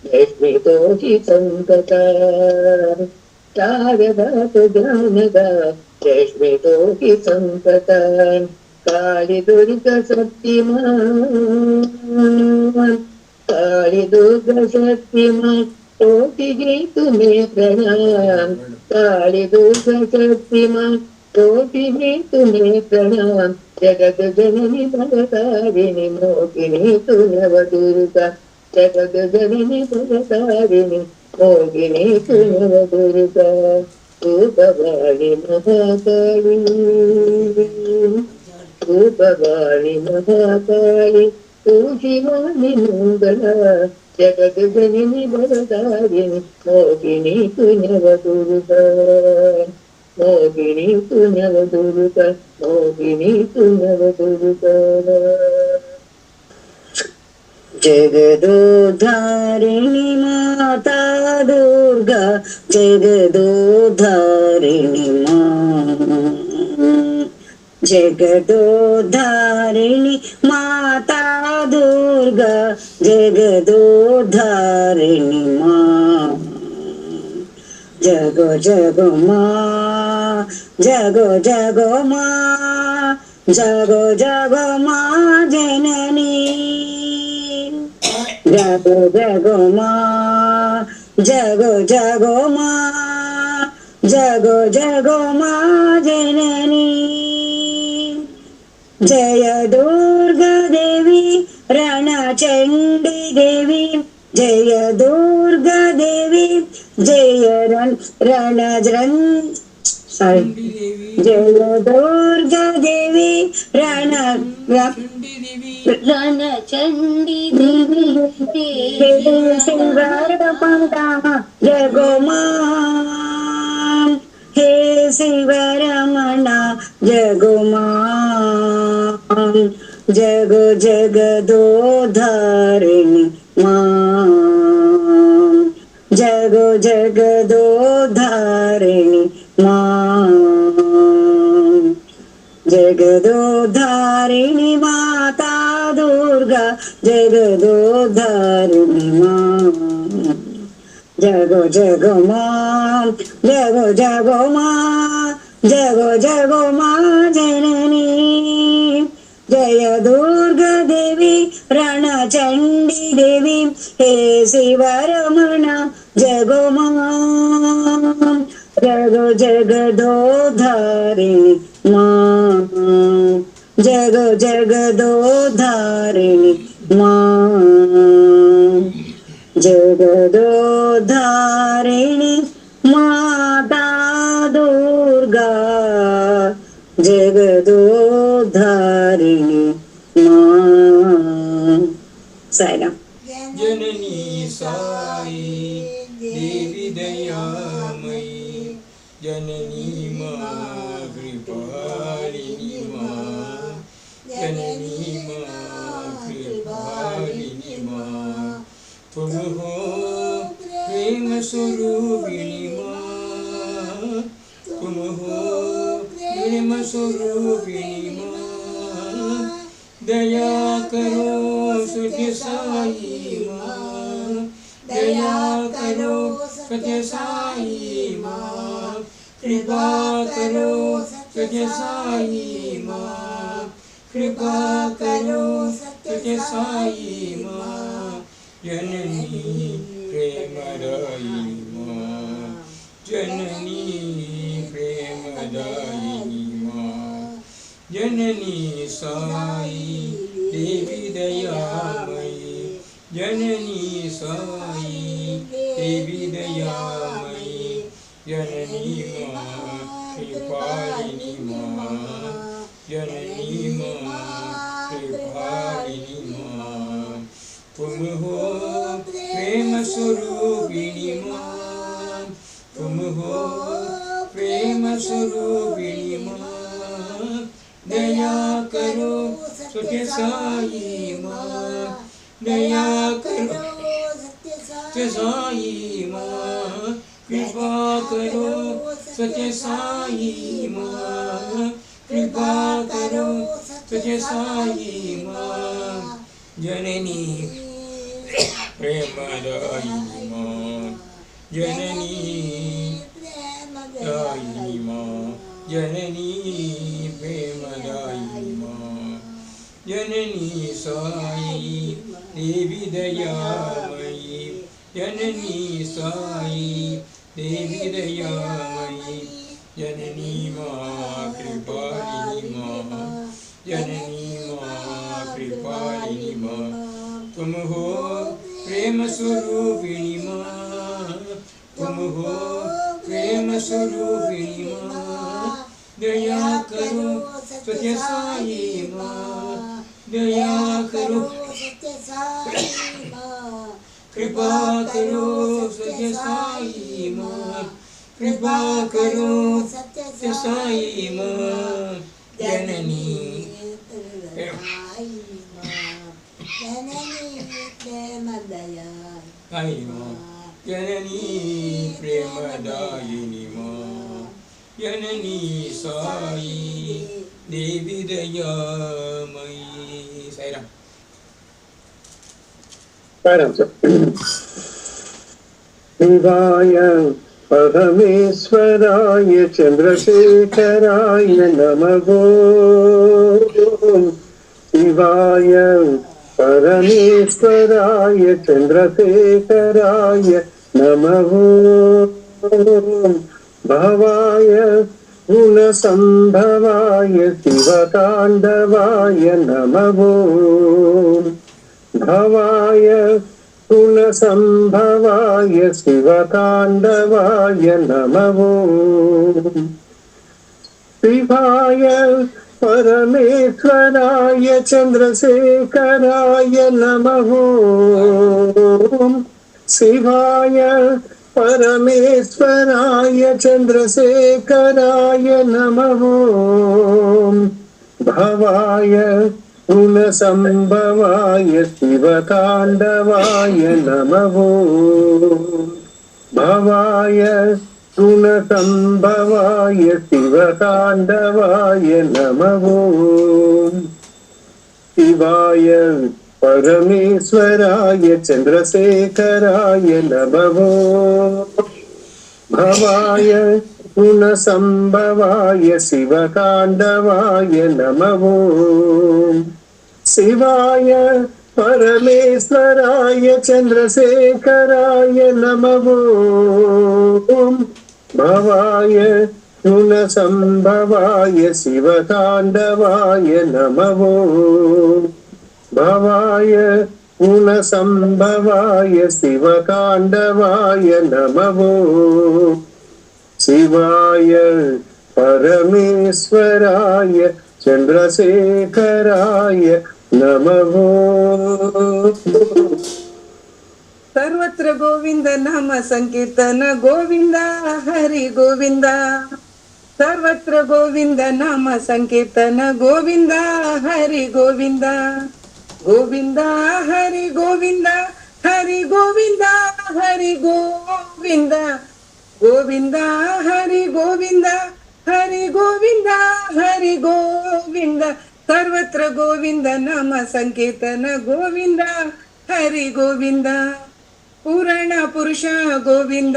Speaker 5: लक्ष्मी तो ही संपदा। शारदा तो ज्ञानदा लक्ष्मी तो ही संपदा। काली दुर्गा शक्तिमान काली दुर्गा शक्तिमान कोटि तुम्हें प्रणाम। काली दुर्गा शक्तिमान कोटि तुम्हें प्रणाम। जगत जननी भवतारिणी मोहिनी तु नवदुर्गा। जगत जननी भवतारिणी मोहिनी तु नवदुर्गा। तू भवानी महाकाली तू भवानी महाकाली तू शिवानी मंगला। जगत जननी भवतारिणी मोहिनी तु नवदुर्गा। मोहिनी तु नवदुर्गा मोहिनी तु नवदुर्गा।
Speaker 2: जगदोद्धारिणी माता दुर्गा जगदोद्धारिणी माँ। जगदोद्धारिणी माता दुर्गा जगदोद्धारिणी माँ। जग जग माँ जगो जगो माँ, जगो जगो माँ जननी, जगो जगो माँ, जगो जगो माँ, जगो जगो माँ जननी। जय दुर्गा देवी रणचंडी देवी, जय दुर्गा देवी, जय रणजरन सॉरी, जय दुर्गा देवी रणचंडी देवी, देवी सिंगार पंडामा जय गो माँ, हे शिवरमणा जय गो माँ, जग जगदो धारिणी माँ, जग जगदो धारिणी माँ, जगदो धारिणी माता दुर्गा, जगदो धारिणी माँ, जगो जगो माँ, जगो जगो माँ, जगो जगो माँ जननी। जय दुर्गा देवी रणचंडी देवी, हे शिवरमणा जगो माँ, जगो जगदो धारिणी माँ, जगो जगदो धारिणी माँ, जगदो धारिणी माता दुर्गा, जगदो धारिणी माँ। साईराम।
Speaker 4: जननी साई देवी दयामयी, जननी माँ कृपालिनी माँ, जननी माँ कृपालिनी माँ, तुम हो प्रेम स्वरूपिणी माँ, तुम हो प्रेम स्वरूपिणी माँ, दया करो सत्य साई माँ, दया करो सत्य साई माँ, कृपा करो सत्य साई माँ, कृपा करो सत्य साई माँ, जननी प्रेमदायिनी माँ, जननी प्रेमदायिनी माँ, जननी साई देवी दयामयी, जननी साई देवी दयामयी, जननी माँ कृपालिनी माँ, जननी माँ कृपालिनी माँ, तुम हो प्रेम स्वरूपिणी माँ, तुम हो प्रेम स्वरूपिणी माँ, दया करो सत्य साई माँ, दया करो सत्य साई माँ, कृपा करो सत्य साई माँ, कृपा करो सत्य साई माँ, जननी प्रेमदायिनी माँ, जननी दायिनी माँ, जननी प्रेमदायिनी माँ, जननी साई देवी दयामयी, जननी साई देवी दयामयी, जननी माँ कृपालिनी माँ, जननी माँ कृपालिनी माँ, तुम हो प्रेम स्वरूपिणी माँ, तुम हो प्रेम स्वरूपिणी माँ, दया करो सत्य साई माँ, दया करो सत्य साई माँ, कृपा करो सत्य साई माँ, कृपा करो सत्य साई माँ, जननी जननी प्रेमदायिनी माँ, जननी साई देवी दयामयी। साईराम।
Speaker 5: साईराम सर। शिवाय परमेश्वराय चन्द्रशेखराय नमः शिवाय परमेश्वराय चन्द्रशेखराय नमः भवाय गुणसम्भवाय शिवताण्डवाय नमः भवाय गुणसम्भवाय शिवताण्डवाय नमः शिवाय परमेश्वराय चन्द्रशेखराय नमः शिवाय परमेश्वराय चन्द्रशेखराय नमः भवाय गुणसम्भवाय शिवताण्डवाय नमः भवाय गुणसम्भवाय शिवताण्डवाय नमः शिवाय परमेश्वराय चन्द्रशेखराय नमः भवाय गुणसम्भवाय शिवताण्डवाय नमः शिवाय परमेश्वराय चन्द्रशेखराय नमः भवाय गुणसम्भवाय शिवताण्डवाय नमः भवाय गुणसम्भवाय शिवताण्डवाय नमः शिवाय परमेश्वराय चन्द्रशेखराय नमः
Speaker 6: सर्वत्र गोविंद नाम संकीर्तन गोविंद हरि गोविंद सर्वत्र गोविंद नाम संकीर्तन गोविंद हरि गोविंद गोविंद हरि गोविंद हरि गोविंद हरि गोविंद गोविंद हरि गोविंद हरि गोविंद हरि गोविंद सर्वत्र गोविंद नाम संकीर्तन गोविंद हरि गोविंद पुराण पुरुष गोविंद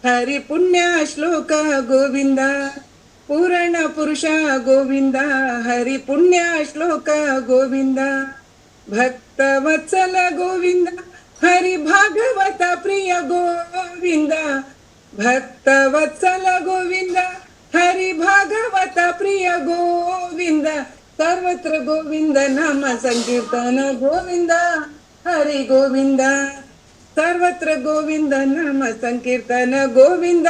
Speaker 6: हरि पुण्य श्लोक गोविंद पुराण पुरुष गोविंद हरि पुण्य श्लोक गोविंद भक्त वत्सल गोविंद हरि भागवत प्रिय गोविंद भक्त वत्सल गोविंद हरि भागवत प्रिय गोविंद सर्वत्र गोविंद नाम संकीर्तन गोविंद हरि गोविंद सर्वत्र गोविंद नाम संकीर्तन गोविंद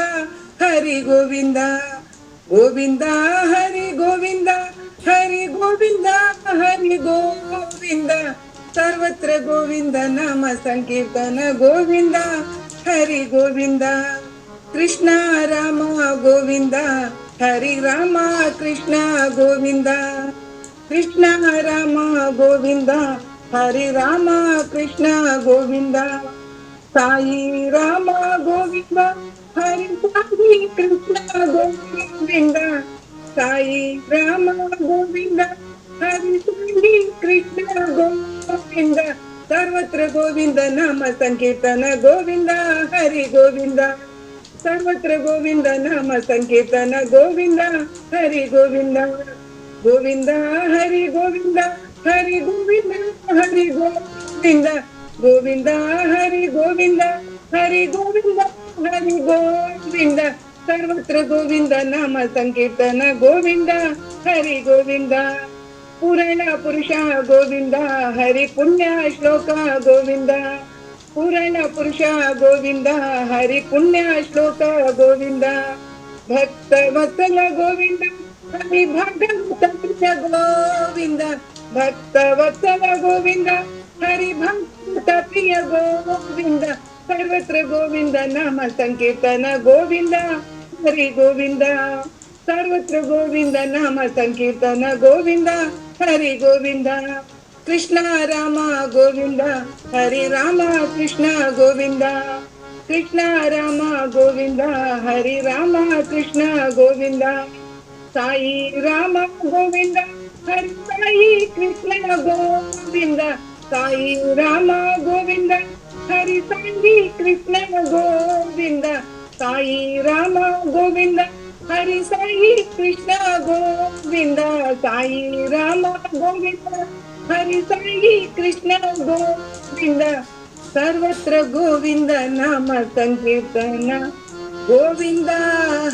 Speaker 6: हरि गोविंद गोविंद हरि गोविंद हरि गोविंद हरि गोविंद सर्वत्र गोविंद नाम संकीर्तन गोविंद हरि गोविंद कृष्ण राम गोविंद हरि राम कृष्ण गोविंद कृष्ण राम गोविंद हरि राम कृष्ण गोविंद साई राम गोविंद हरि साई कृष्ण गोविंद साई राम गोविंद हरि साई कृष्ण गोविंद सर्वत्र गोविंद नाम संकीर्तन गोविंद हरि गोविंद सर्वत्र गोविंद नाम संकीर्तन गोविंद हरि गोविंद गोविंद हरि गोविंद हरि गोविंद हरि गोविंद गोविंद हरि गोविंद हरि गोविंद हरि गोविंद सर्वत्र गोविंद नाम संकीर्तन गोविंद हरि गोविंद पुराण पुरुष गोविंद हरि पुण्य श्लोक गोविंद पुराण पुरुष गोविंद हरि पुण्य श्लोक गोविंद भक्त वत्सल गोविंद हरि भागवत प्रिय गोविंद भक्त वत्सल गोविंद हरि भक्त प्रिय गोविंद सर्वत्र गोविंद नाम संकीर्तन गोविंद हरि गोविंद सर्वत्र गोविंद नाम संकीर्तन गोविंद हरि गोविंद कृष्ण राम गोविंद हरि राम कृष्ण गोविंद कृष्ण राम गोविंद हरि राम कृष्ण गोविंद साई राम गोविंद हरि साई कृष्ण गोविंद साई राम गोविंद हरि साई कृष्ण गोविंद సాయి రామ గోవింద హరి సాయి కృష్ణ గోవింద సాయి రామ గోవింద హరి సాయి కృష్ణ గోవింద సర్వత్ర గోవింద నామ సంకీర్తన గోవింద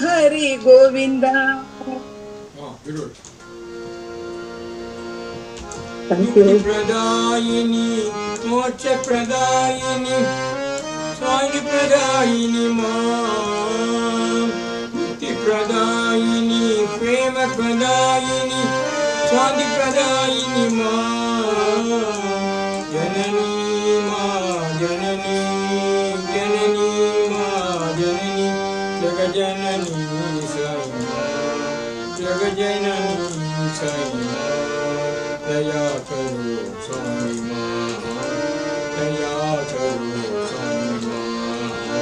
Speaker 6: హరి గోవింద.
Speaker 4: ప్రదాయిని మోక్ష ప్రదాయిని సాయి ప్రదాయిని మా ముక్తి ప్రదాయిని ప్రేమ ప్రదాయిని శాంతి ప్రదాయిని మా జననీ మా జననీ జననీ మా జననీ జగజననీ సాయి మా జగజననీ సాయి మా दया करो स्वामी माँ दया करो स्वामी माँ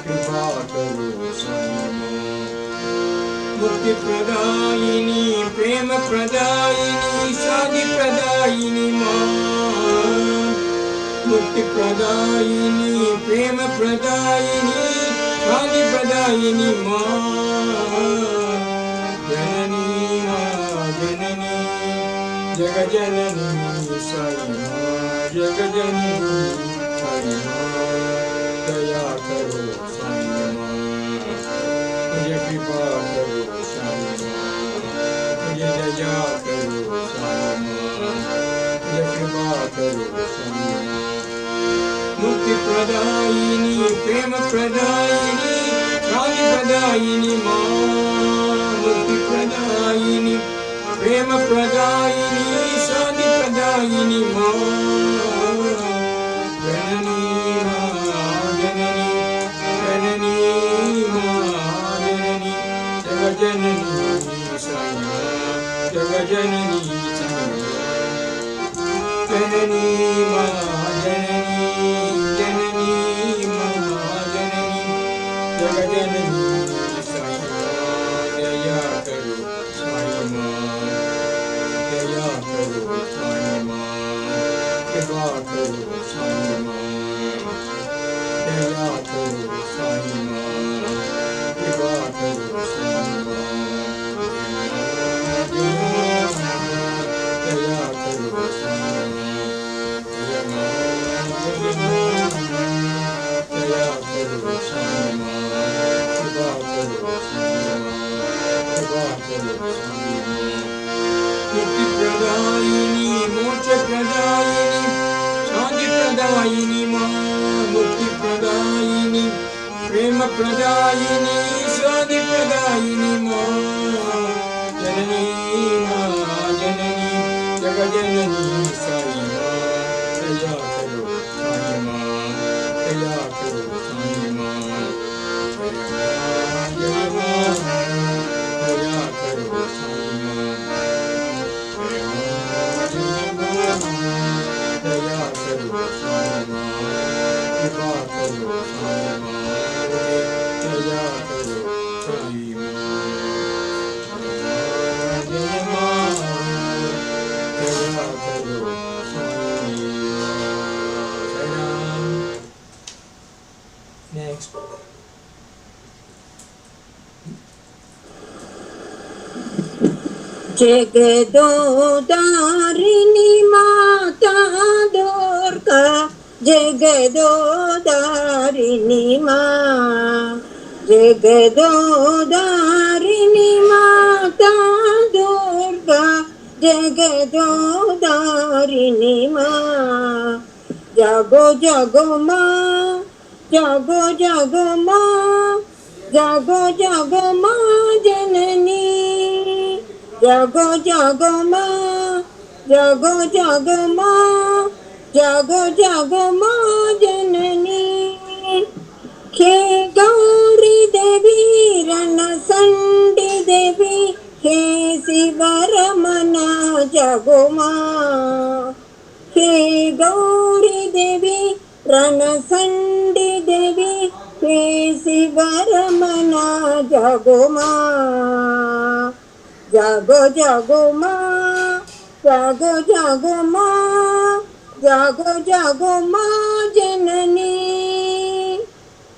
Speaker 4: कृपा करो स्वामी माँ मुक्ति प्रदायिनी प्रेम प्रदायिनी शांति प्रदायिनी माँ मुक्ति प्रदायिनी प्रेम प्रदायिनी शांति प्रदायिनी माँ जननी माँ जननी जगजननी साई माँ जगजननी साई माँ दया करो साई माँ मुझे कृपा करो साई माँ मुझे दया करो साई माँ मुझे कृपा करो साई माँ मुक्ति प्रदायिनी प्रेम प्रदायिनी शांति प्रदायिनी माँ मुक्ति प्रदायिनी प्रेम प्रदायिनी शांति प्रदायिनी माँ जननी माँ जननी जननी माँ जननी जगजननी साई माँ जगजननी साई माँ जननी माँ जननी जननी माँ जननी जगजननी साई माँ दया करो साई माँ दया करो साई माँ कृपा करो साई माँ दया करो साई माँ कृपा करो साई माँ दया करो साई माँ दया करो साई माँ कृपा करो साई माँ कृपा करो साई माँ मुक्ति प्रदायिनी मोक्ष प्रदायिनी शांति प्रदायिनी माँ मुक्ति प्रदायिनी प्रेम प्रदायिनी शांति प्रदायिनी माँ जननी माँ जननी जगजननी साई माँ दया करो साई माँ दया करो साई माँ जय माँ दया करो साई माँ दया करो साई माँ कृपा करो साई माँ दया करो साई माँ जय माँ दया करो साई माँ. Next.
Speaker 2: जगदोदारिणी माता दुर्गा जगदोदारिणी माँ जगदोदारिणी माता दुर्गा जगदोदारिणी माँ जागो जागो माँ जागो जागो माँ जागो जागो माँ जननी जागो जागो माँ जागो जागो माँ जागो जागो माँ जननी हे गौरी देवी रणसंडी देवी हे शिवरमना जागो माँ हे गौरी देवी रणसंडी देवी हे शिवरमना जागो माँ जागो जागो माँ जागो जागो माँ जागो जागो माँ जननी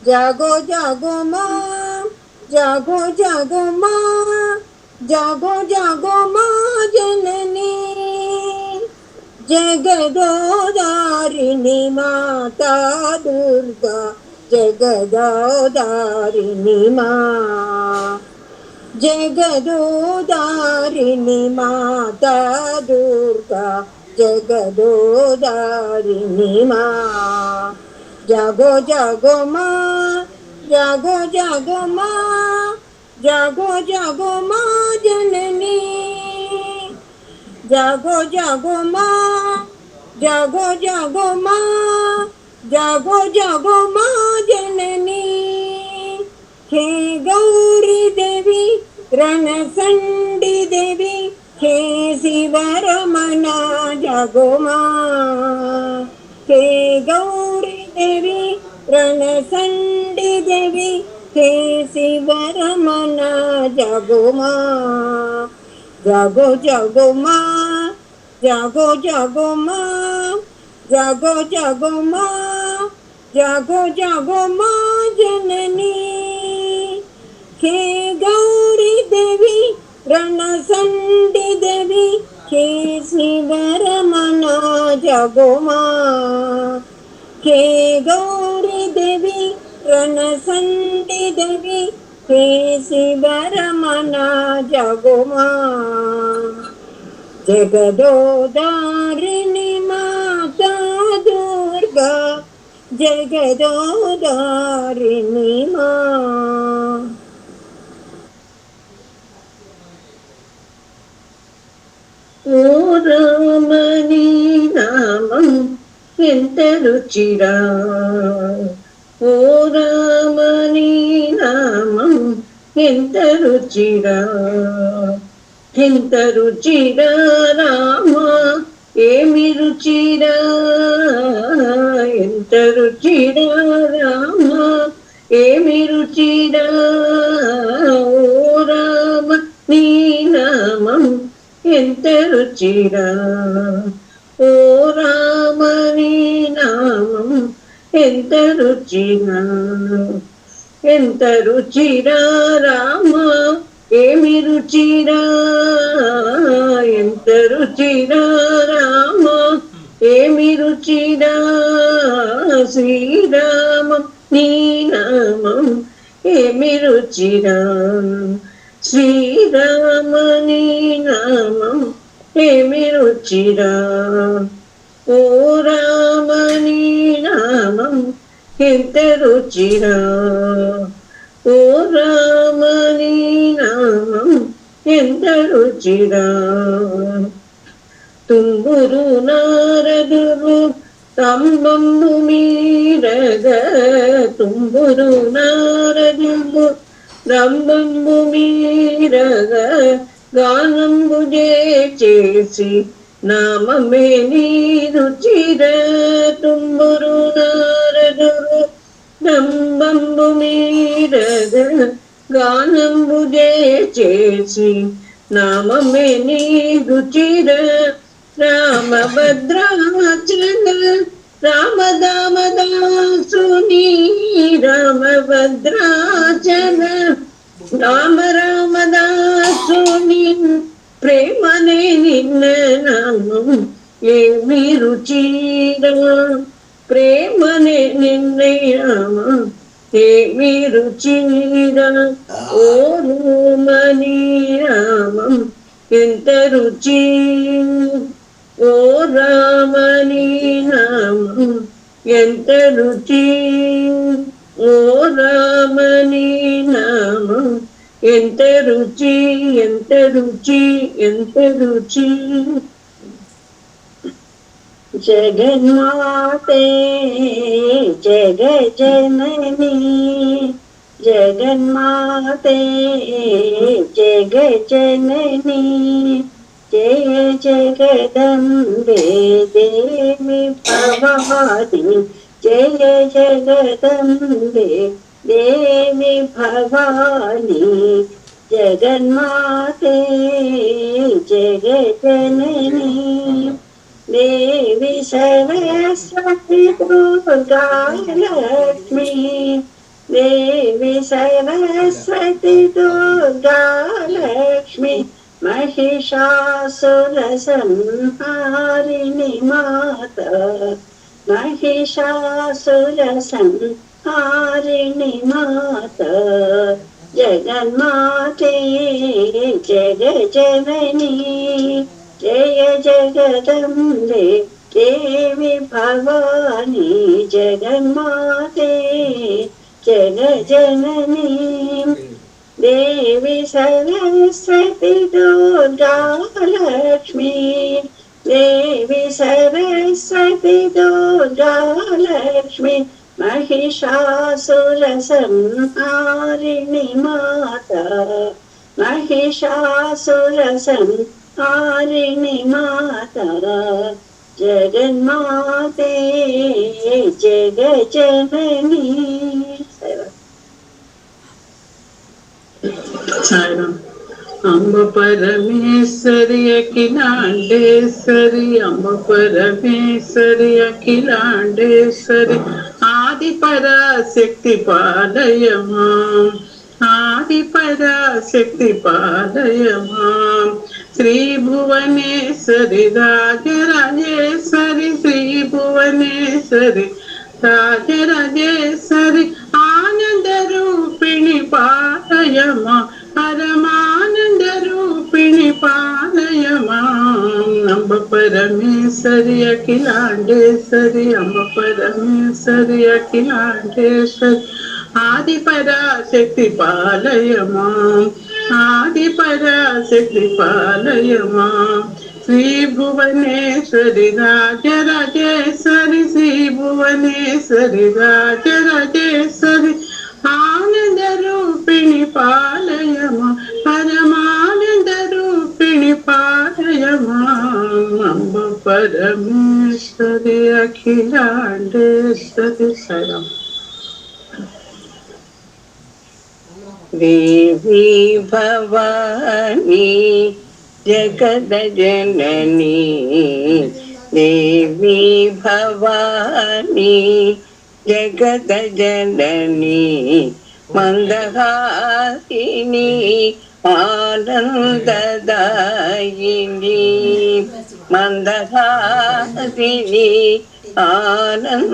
Speaker 5: जागो जागो माँ, जागो जागो माँ, जागो जागो माँ जननी, जगदोदारिणी माता दुर्गा, जगदोदारिणी माँ, जगदोदारिणी माता दुर्गा, जगदोदारिणी माँ। जागो जागो माँ, जागो जागो माँ, जागो जागो माँ जननी, जागो जागो माँ, जागो जागो माँ, जागो जागो माँ जननी। हे गौरी देवी रणसंडी देवी, हे शिवरमणा जागो माँ। हे गौरी देवी रणसंडी देवी, हे शिवरमणा जागो माँ। जागो जागो माँ, जागो जागो माँ, जागो जागो माँ, जागो जागो माँ जननी। हे गौरी देवी रणसंडी देवी, हे शिवरमणा जागो माँ। हे गौरी देवी रणसंडी देवी, हे शिवरमणा जागो माँ। जगदोदारिणी माता दुर्गा, जगदोदारिणी माँ। ओ रामनी नामं ఎంత రుచిరా, ఓ రామని నామం ఎంత రుచిరా, ఎంత రుచిరా రామ ఏమి రుచిరా, ఎంత రుచిరా రామ ఏమి రుచిరా, ఓ రామ నీ నామం ఎంత రుచిరా, ఓ రామని నామం ఎంత రుచిరా, ఎంత రుచిరా రామ ఏమి రుచిరా, ఎంత రుచిరా రామ ఏమి రుచిరా, శ్రీరామ నీ నామం ఏమి రుచిరా, శ్రీరామ నీ నామం ఏమి రుచిరా, ఓ రామని నామం ఎంత రుచిరా, ఓ రామని నామం ఎంత రుచిరా. తుంగురు నారదురు తంబంబు మీరగ, తుంగురు నారదురు తంబంబు మీరగ, గానంబు చేసి నామమే నీ రుచిర, తుంబురు నారదురు తంబంబు మీరగ, గానంబు చేసి నామమే నీ రుచిర. రామభద్రాచల రామదామదాసుని, రామభద్రాచల రామ రామదాసుని, ప్రేమనే నిన్న నామం ఏమి రుచిరా, ప్రేమనే నిన్న నామం ఏమి రుచిరా, ఓ రామని నామం ఎంత రుచి, ఓ రామని నామం ఎంత రుచి, ఓ రామని నామం ఎంత రుచి, ఎంత రుచి, ఎంత రుచి. జగన్మాతే జగజనని, జగన్మాతే జగజనని, జయ జగదంబే దేవి భవాని, జయ జగదంబే దేవి భవాని, జగన్మాతే జగజనని, దేవి సరస్వతి దుర్గా లక్ష్మి, देवी सरस्वती दुर्गा लक्ष्मी महिषासुरसंहारिणि माता महिषासुरसंहारिणि माता जगन्माते जगज्जननी जय जगदम्बे देवी भवानी जगन्माते जगज्जननी देवी सरस्वती दुर्गा लक्ष्मी देवी सरस्वती दुर्गा लक्ष्मी महिषासुरसंहारिणि माता महिषासुरसंहारिणि माता जगन्माते जगज्जननी।
Speaker 3: अम्ब परमेश्वरी अखिलांडेश्वरी अम्ब परमेश्वरी अखिलांडेश्वरी आदि पराशक्ति पालय मां आदि पराशक्ति पालय मां श्री भुवनेश्वरी राजराजेश्वरी श्री भुवनेश्वरी राजराजेश्वरी आनंद रूपिणी पालय मां परमानंद रूपिणी पालय मां अम्ब परमेश्वरी अखिलांडेश्वरी अम्ब परमेश्वरी अखिलांडेश्वरी आदि पराशक्ति पालय मां आदि पराशक्ति पालय मां श्री भुवनेश्वरी राजराजेश्वरी श्री भुवनेश्वरी राजराजेश्वरी आनंद रूपिणी पालय मां परमानंद रूपिणी पालय मां अम्ब परमेश्वरी अखिलांडेश्वरी शरण। देवी भवानी जगज्जननी देवी भवानी जगज्जननी मंदहासिनी आनंददायिनी मंदहासिनी आनंददायिनी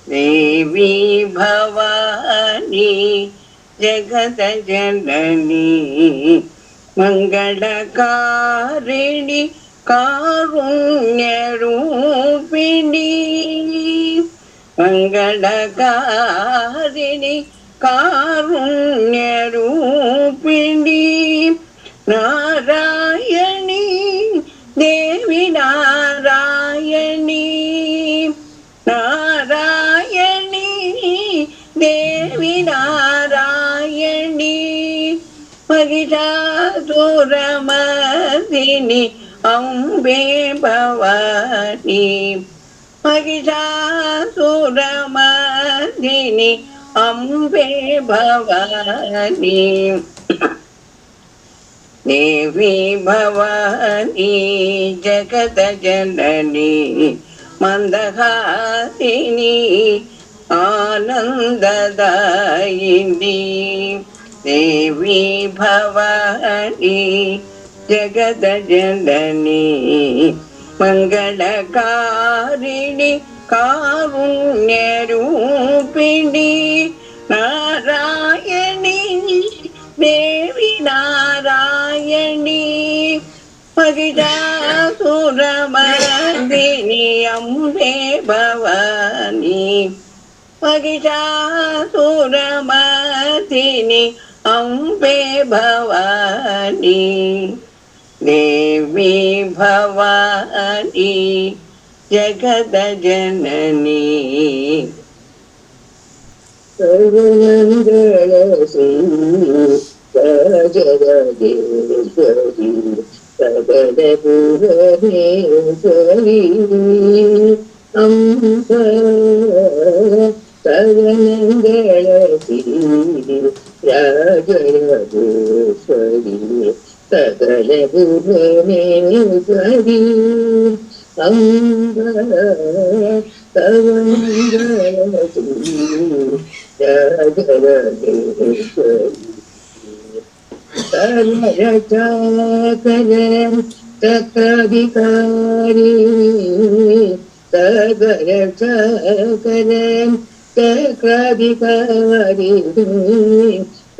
Speaker 3: देवी भवानी जगज्जननी मंगलकारिणी कारुण्यरूपिणी मंगलकारिणी कारुण्यरूपिणी नारायणी देवी नारायणी नारायणी देवी नारायणी महिषासुरमर्दिनी अम्बे भवानी महिषासुरमर्दिनी अम्बे भवानी देवी भवानी जगज्जननी मंदहासिनी आनंददायिनी देवी भवानी जगज्जननी मंगलकारिणी कारुण्यरूपिणी नारायणी देवी नारायणी महिषासुरमर्दिनी अम्बे भवानी महिषासुरमर्दिनी अम्बे भवानी देवी भवानी जगज्जननी
Speaker 5: राजराजेश्वरी भुवनेश्वरी अम्ब सर्वमंगलती राजराजेश्वरी सकल भुवनेश्वरी अम्ब तव मङ्गलमूर्ति जगदीश्वरी सर्वरक्षाकरं चक्राधिकारी सर्वरक्षाकरं चक्राधिकारी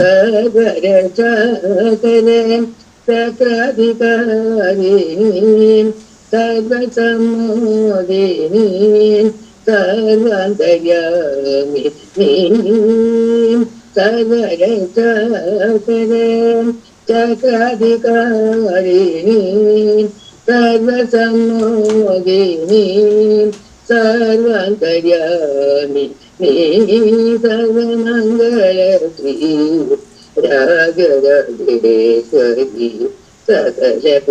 Speaker 5: सर्वरक्षाकरं चक्राधिकारी सर्वसम्मोदिनी सर्वान्तर्यामि सर्वरक्षाकरं चक्राधिकारिणी सर्वसम्मोदिनी सर्वान्तर्यामि सर्वमङ्गलश्री राजराजेश्वरी सकलभुवनेश्वरी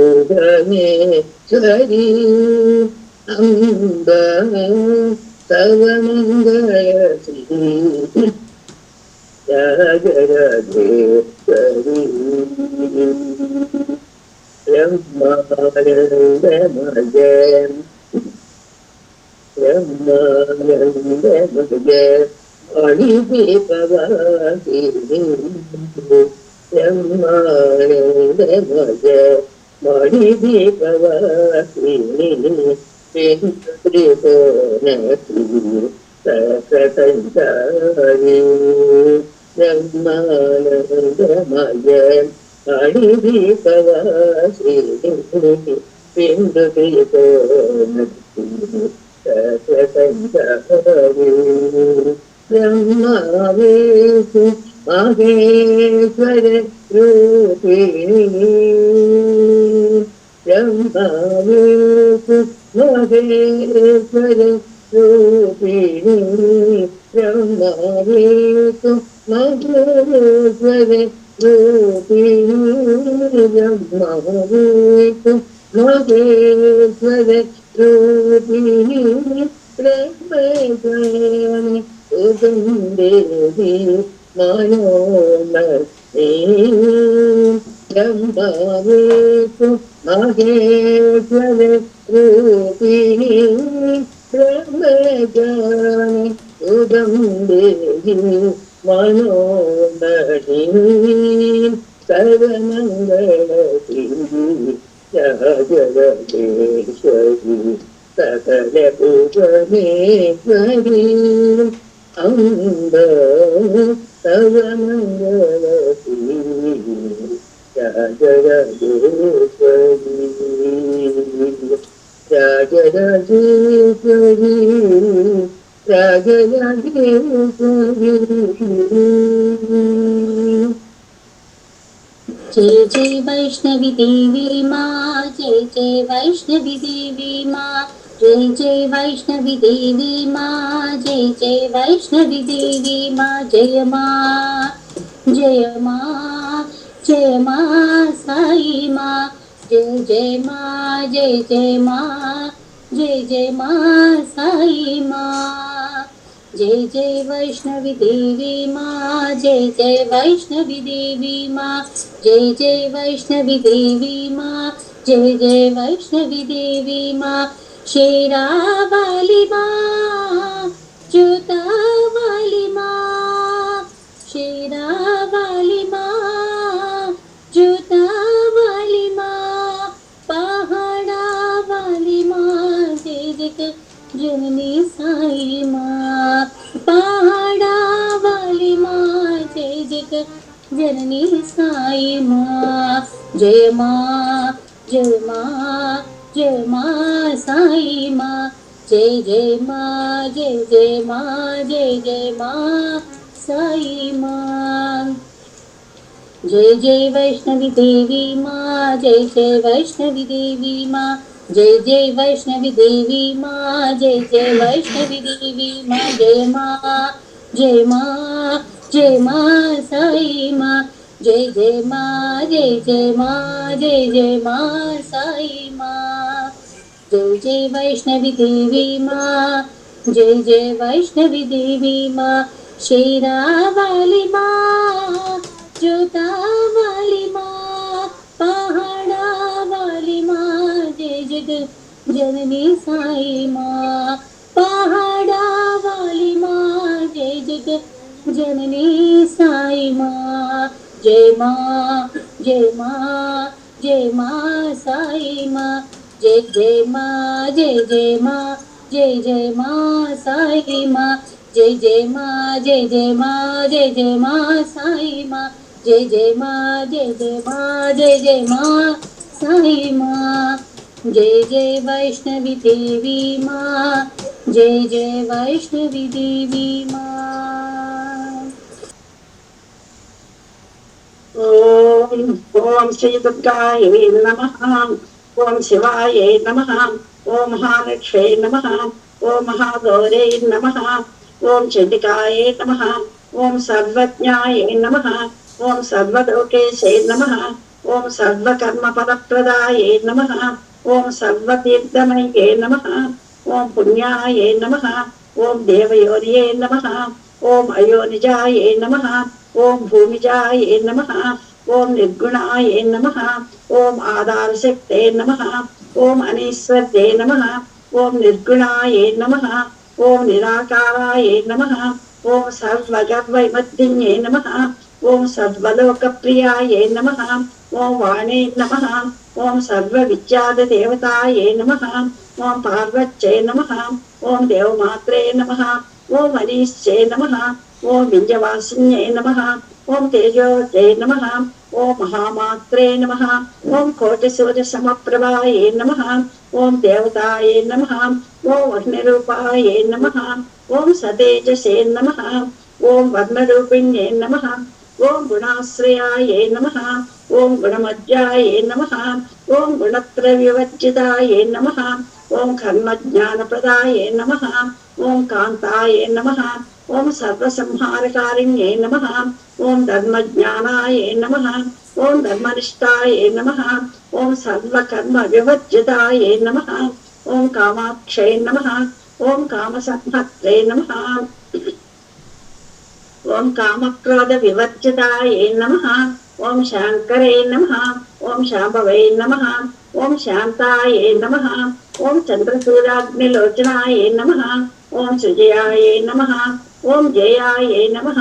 Speaker 5: अम्बा सर्वमङ्गलश्री राजराजेश्वरी ब्रह्मानन्दमयम् ब्रह्मानन्दमयम् अणिदीपवासिनी ब्रह्मानन्दमयम् अणिदीपवासिनी त्रिकोणसी सकसंसारी ब्रह्मानन्दमयम् अणिदीपवासिनी त्रिकोणसी सकसंसारी ब्रह्मावेशु माहेश्वर रूपिणी ब्रह्मावेशु माहेश्वर रूपिणी ब्रह्मावेशु माहेश्वर रूपिणी ब्रह्मावेशु माहेश्वर रूपिणी ब्रह्मेश्वरी उदंदेवी मनोमती ब्रह्मावेशु माहेश्वर रूपिणी ब्रह्मेश्वरी उदंदेवी मनोमती सर्वमङ्गलती जगदीश्वरी सकलभुवनेश्वरी अम्ब तव मङ्गलती राजराजेश्वरी राजराजेश्वरी राजराजेश्वरी
Speaker 7: जय जय वैष्णवी देवी माँ जय जय वैष्णवी देवी माँ जय जय वैष्णवी देवी माँ जय जय वैष्णवी देवी माँ जय माँ जय माँ जय माँ साई माँ जय जय माँ जय जय माँ जय जय माँ साई माँ जय जय वैष्णवी देवी माँ जय जय वैष्णवी देवी माँ जय जय वैष्णवी देवी माँ जय जय वैष्णवी देवी माँ शेरा वाली माँ जूता वाली माँ शेरा वाली माँ जूता वाली माँ पहाड़ा वाली माँ जय जय जननी साई माँ पहाड़ा वाली माँ जय जय जननी साई माँ जय माँ जय माँ जय माँ साई माँ जय जय माँ जय जय माँ जय जय माँ साई माँ जय जय वैष्णवी देवी माँ जय जय वैष्णवी देवी माँ जय जय वैष्णवी देवी माँ जय जय वैष्णवी देवी माँ जय माँ जय माँ जय माँ साई माँ जय जय माँ जय जय माँ जय जय माँ साई माँ जय जय वैष्णवी देवी माँ जय जय वैष्णवी देवी माँ शेरा वाली माँ जूता वाली माँ पहाड़ा वाली माँ जय जय जननी साई माँ पहाड़ा वाली माँ जय जय जननी साई माँ जय माँ जय माँ जय माँ साई माँ जय जय माँ जय जय माँ जय जय माँ साई माँ जय जय माँ जय जय माँ जय जय माँ साई माँ जय जय माँ जय जय माँ जय जय माँ साई माँ जय जय वैष्णवी देवी माँ जय जय वैष्णवी देवी माँ।
Speaker 5: ओम श्री दुर्गायै नमः। ओम शिवायै नमः। ओम महालक्ष्म्यै नमः। ओम महागौरै नमः। ओम चंडिकायै नमः। ओम सर्वज्ञायै नमः। ओम सर्वलोकेशै नमः। ओम सर्वकर्मफलप्रदायै नमः। ओम सर्वतीर्थमये नमः। ओम पुण्यायै नमः। ओम देवयोनिये नमः। ओम अयोनिजायै नमः। ओम भूमिजायै नमः। ओम निर्गुणायै नमः। ओम आधारशक्ते नमः। ओम अनीश्वरते नमः। ओम निर्गुणायै नमः। ओम निराकारायै नमः। ओम सर्वगर्वैमद्दिन्ये नमः। ओम सर्वलोकप्रियायै नमः। ओम वाणे नमः। ओम सर्वविद्यादेवतायै नमः। ओम पार्वत्यै नमः। ओम देवमात्रे नमः। ओम अनीश्चे नमः। ओम विंध्यवासिन्यै नमः। ओम तेजोते नमः। ओम महामात्रे नमः। ओम कोटिसूर्यसमप्रभायै नमः। ओम देवतायै नमः। ओम अग्निरूपायै नमः। ओम सतेजसे नमः। ओम वर्णरूपिण्यै नमः। ओम गुणाश्रयायै नमः। ओम गुणमध्यायै नमः। ओम गुणत्रयविवर्जितायै नमः। ओम कर्मज्ञानप्रदायै नमः। ओम कान्तायै नमः। ओम सर्वसंहारकारिण्यै नमः। ओम धर्मज्ञानायै नमः। ओम धर्मनिष्ठायै नमः। ओम सर्वकर्मविवर्जितायै नमः। ओम कामाक्षै नमः। ओम कामसंहत्रे नमः। ओम कामक्रोधविवर्जितायै नमः। ओम शाङ्करे नमः। ओम शाम्भवे नमः। ओम शान्तायै नमः। ओम चन्द्रसूर्याग्निलोचनायै नमः। ओम सुजयायै नमः। ओम जयायै नमः।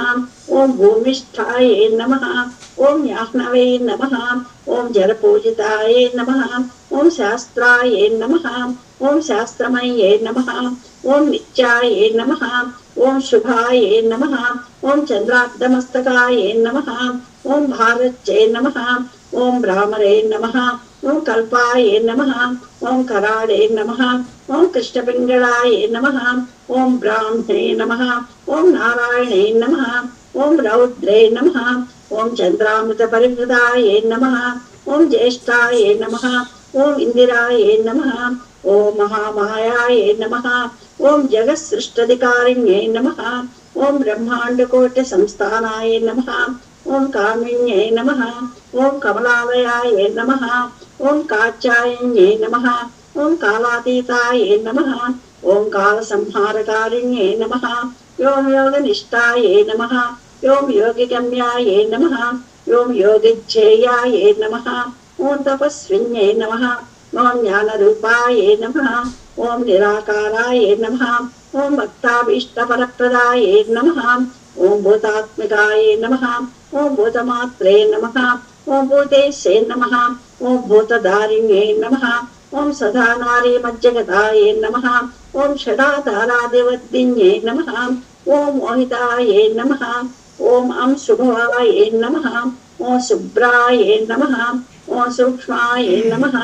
Speaker 5: ओम भूमिष्ठायै नमः। ओम याह्नवे नमः। ओम जलपूजितायै नमः। ओम शास्त्रायै नमः। ओम शास्त्रमये नमः। ओम नित्यायै नमः। ओम शुभायै नमः। ओम चन्द्रार्धमस्तकायै नमः। ओम भारच्यै नमः। ओम भ्रामरे नमः। ओम कल्पायै नमः। ओम कराळे नमः। ओम कृष्णपिङ्गळायै नमः। ओम ब्राह्मणे नमः। ओम नारायणे नमः। ओम रौद्रे नमः। ओम चन्द्रामृतपरिवृतायै नमः। ओम ज्येष्ठायै नमः। ओम इन्दिरायै नमः। ओम महामायायै नमः। ओम जगत्सृष्टधिकारिण्यै नमः। ओम ब्रह्माण्डकोटिसंस्थानायै नमः। ओम कामिन्यै नमः। ओम कमलालयायै नमः। ओम कात्यायन्यै नमः। ओम कालातीतायै नमः। ओम कालसंहारकारिण्यै नमः। ओम योगनिष्ठायै नमः। ओम योगिगम्यायै नमः। ओम योगिच्छेयायै नमः। ओम तपस्विन्यै नमः। ओम ज्ञानरूपायै नमः। ओम निराकारायै नमः। ओम भक्ताभीष्टफलप्रदायै नमः। ओम भूतात्मिकायै नमः। ओम भूतमात्रे नमः। ओम भूतेशे नमः। ओम भूतधारिण्यै नमः। ओम सदा नारीमज्जगतायै नमः। ओम षडाधारादिवर्तिन्यै नमः। ओम मोहितायै नमः। ओम अंशुभवायै नमः। ओम शुभ्रायै नमः। ओम सूक्ष्मायै नमः।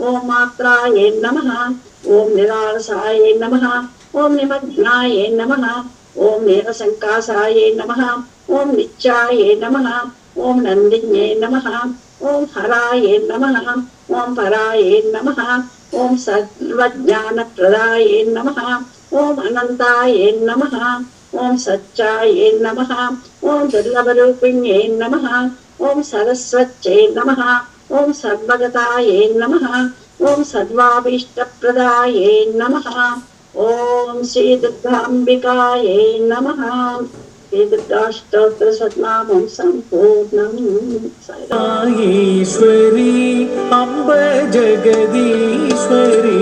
Speaker 5: ओम मात्रायै नमः। ओम निरालसायै नमः। ओम निमग्नायै नमः। ओम नीलसङ्कासायै नमः। ओम नित्यायै नमः। ओम नन्दिन्यै नमः। ओम हरायै नमः। ओम परायै नमः। ओम सर्वज्ञानप्रदायै नमः। ओम अनन्तायै नमः। ओम सच्चायै नमः। ओम दुर्लभरूपिण्यै नमः। ओम सरस्वत्यै नमः। ओम सर्वगतायै नमः। ओम सर्वाभीष्टप्रदायै नमः। ओम श्री दुर्गाम्बिकायै नमः। श्री दुर्गाष्टोत्तरशतनामं सम्पूर्णम्।
Speaker 1: साईश्वरी अम्ब जगदीश्वरी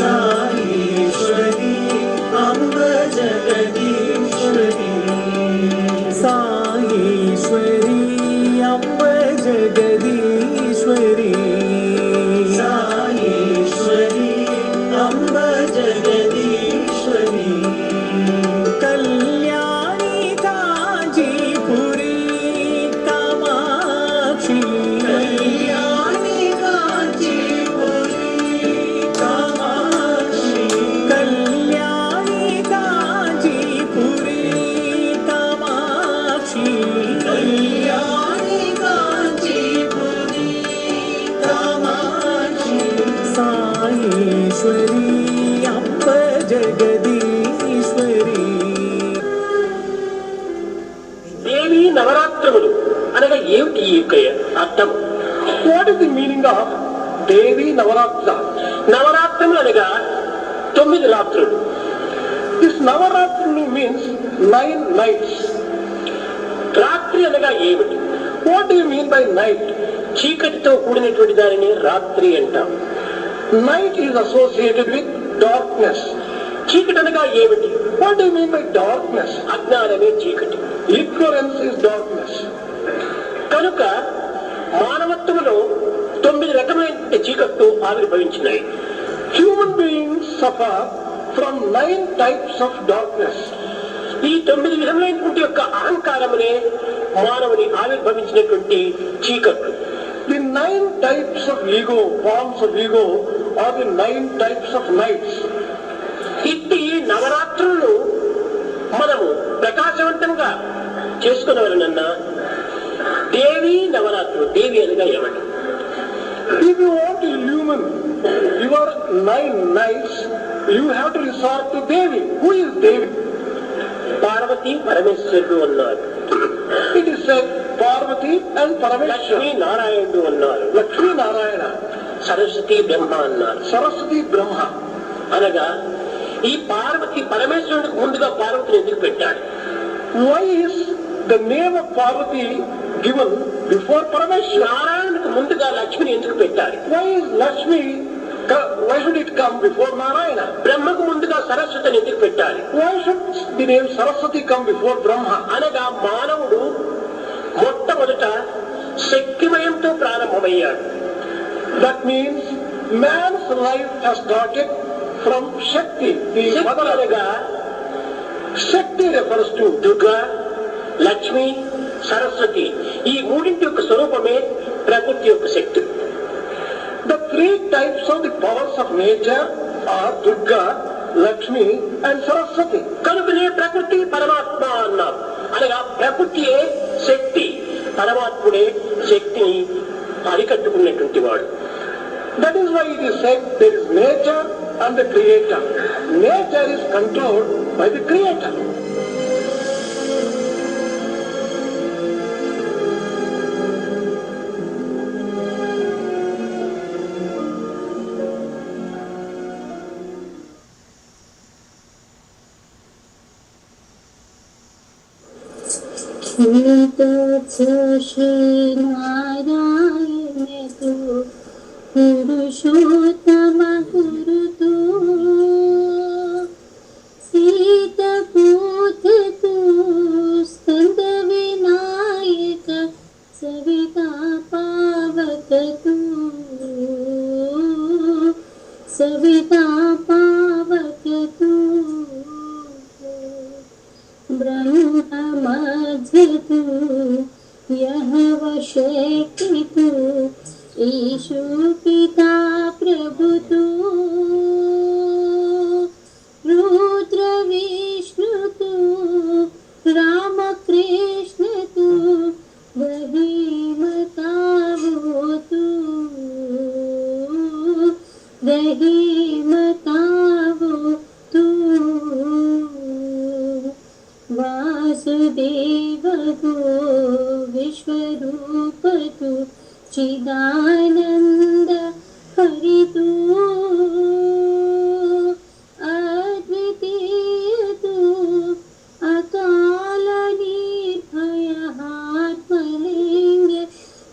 Speaker 1: साईश्वरी
Speaker 8: जगदीश्वरी साईश्वरी अम्ब जगदीश्वरी साईश्वरी अम्ब जगदीश्वरी कल्याणी कांचीपुरी कामाक्षी कल्याणी कांचीपुरी कामाक्षी कल्याणी कांचीपुरी कामाक्षी कल्याणी कांचीपुरी कामाक्षी साईश्वरी अम्ब जगदीश्वरी
Speaker 9: దేవి నవరాత్రములు అనగా ఏమిటి ఈ యొక్క అర్థం? What is the meaning of Devi Navaratra? నవరాత్రములు అనగా 9 రాత్రులు. దిస్ నవరాత్రులు మీన్స్ 9 నైట్స్. రాత్రి అనగా ఏమిటి? What you mean by night? చీకటితో కూడినటువంటి దానిని రాత్రి అంటాం. Night is associated with darkness. చీకటి అనగా ఏమిటి? What you mean by darkness? అజ్ఞానమే చీకటి. Ignorance is darkness. కనుక మానవత్వంలో 9 రకమైన చీకట్లు ఆవిర్భవించినాయి. Human beings suffer from 9 types of darkness. ఈ 9 విధములైనటువంటి యొక్క అహంకారమునే మానవుని ఆవిర్భవించినటువంటి చీకట్లు. The 9 types of ego, forms of ego are the 9 types of nights. ఇట్టి నవరాత్రులను మనము ప్రకాశవంతంగా చేసుకునేవారనన్నా దేవి నవరాత్రులు. దేవి అనగా ఏమండి? If you want to illumine your 9 nights, you have to resort to Devi. Who is Devi? Parvati పరమేశ్వరుడు అన్నారు. It is said Parvati and పరమేశ్వర. లక్ష్మీ నారాయణుడు అన్నారు. లక్ష్మీ నారాయణ. సరస్వతి బ్రహ్మ అన్నారు. సరస్వతి బ్రహ్మ అనగా ఈ పార్వతి పరమేశ్వరుడికి ముందుగా పార్వతిని ఎందుకు పెట్టాడు? Why is the name of Parvati given before Parameshwara? నారాయణుడికి ముందుగా లక్ష్మిని ఎందుకు పెట్టాడు? Why is Lakshmi? Why should it come before Narayana? బ్రహ్మకు ముందుగా సరస్వతిని ఎందుకు పెట్టాలి? Why should the name Saraswati come before Brahma? అనగా మానవుడు మొట్టమొదట శక్తిమయంతో ప్రారంభమయ్యాడు. That means man's life has started from Shakti. The mother అనగా శక్తి refers to Durga, Lakshmi, Saraswati. ఈ మూడింటి యొక్క స్వరూపమే ప్రకృతి యొక్క శక్తి. The 3 types of the powers of nature are Durga, Lakshmi and Saraswati. కనుకనే ప్రకృతి పరమాత్మ అన్నారు. అనగా ప్రకృతియే శక్తి, పరమాత్ముడే శక్తిని అరికట్టుకున్నటువంటి వాడు. That is why it is said there is nature and the creator. Nature is controlled by the creator.
Speaker 7: Shrinarayan तू पुरुषोत्तम गुरु तू सीतपूत तू स्कंद विनायक सविता पावक तू सविता पावक तू ब्रह्म मध्य तू यह वशक्ति तू ईशु पिता प्रभु तू रुद्र विष्णु तू राम कृष्ण तू रहीमतावो तू रहीमतावो तू वासुदेव तू विश्वरूप तू चिदानंद हरि तू अद्वितीय तू अकाल निर्भय आत्मलिंग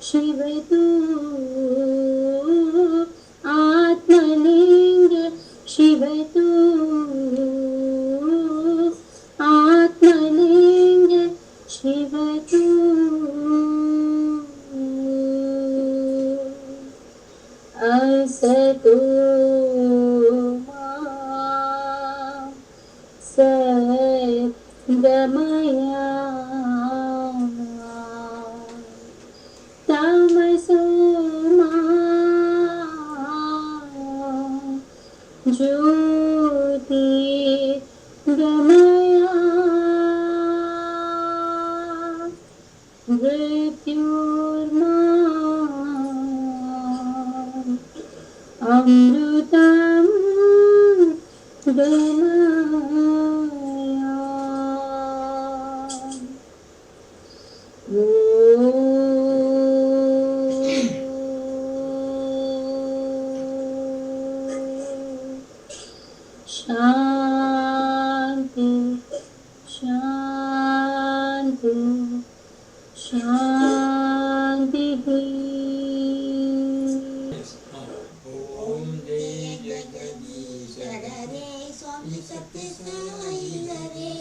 Speaker 7: शिव तू आत्मलिंग शिव तू भजतो मां सद्गमया तमसो मां ज्योतिर्गमया मृत्युर्माम् अमृतं गमया। शांति शांति शांति।
Speaker 1: ओम जय जगदीश हरे स्वामी सत्य साई हरे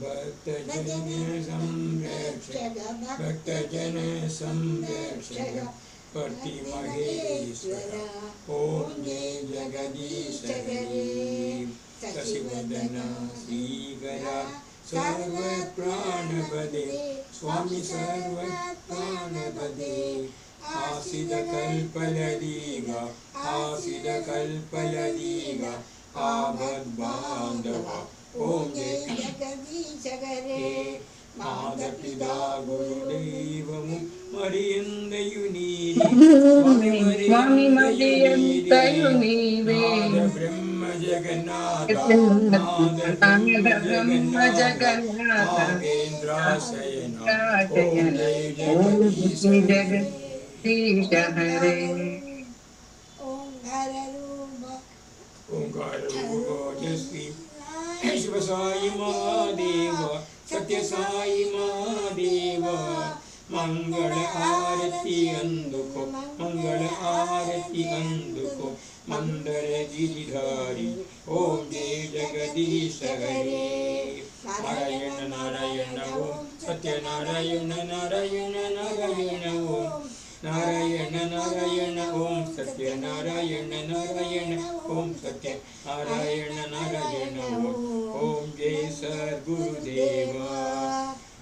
Speaker 1: भक्तजन संरक्षक भक्तजन संरक्षक प्रतिमहेश्वर ओम जय जगदीश हरे शशिवदना श्रीकरा सर्व प्राणपदे स्वामी सर्व प्राणपदे आसिद कल्पलदीगा आसिद कल्पलदीगा आवद्बान्धव ओम जय जगदीश हरे मातपिता गुरुदैवमु मरियन्दयुनीरे
Speaker 6: स्वामी मरियन्दयुनीरे
Speaker 1: ब्रह्म जगन्नाथ
Speaker 6: ब्रह्म जगन्नाथ
Speaker 1: नागेन्द्राशयन ओम जय
Speaker 6: जगदीश हरे
Speaker 1: ओंकार रूपजस्वी शिव साई महादेव सत्य साई महादेव मंगल आरती अंदुको मंगल आरती अंदुको मंदर गिरिधारी ओम जय जगदीश हरे नारायण नारायण ओम सत्य नारायण नारायण नारायण ओम नारायण नारायण ओम सत्य नारायण नारायण ओम सत्य नारायण नारायण ओम जय सद्गुरुदेव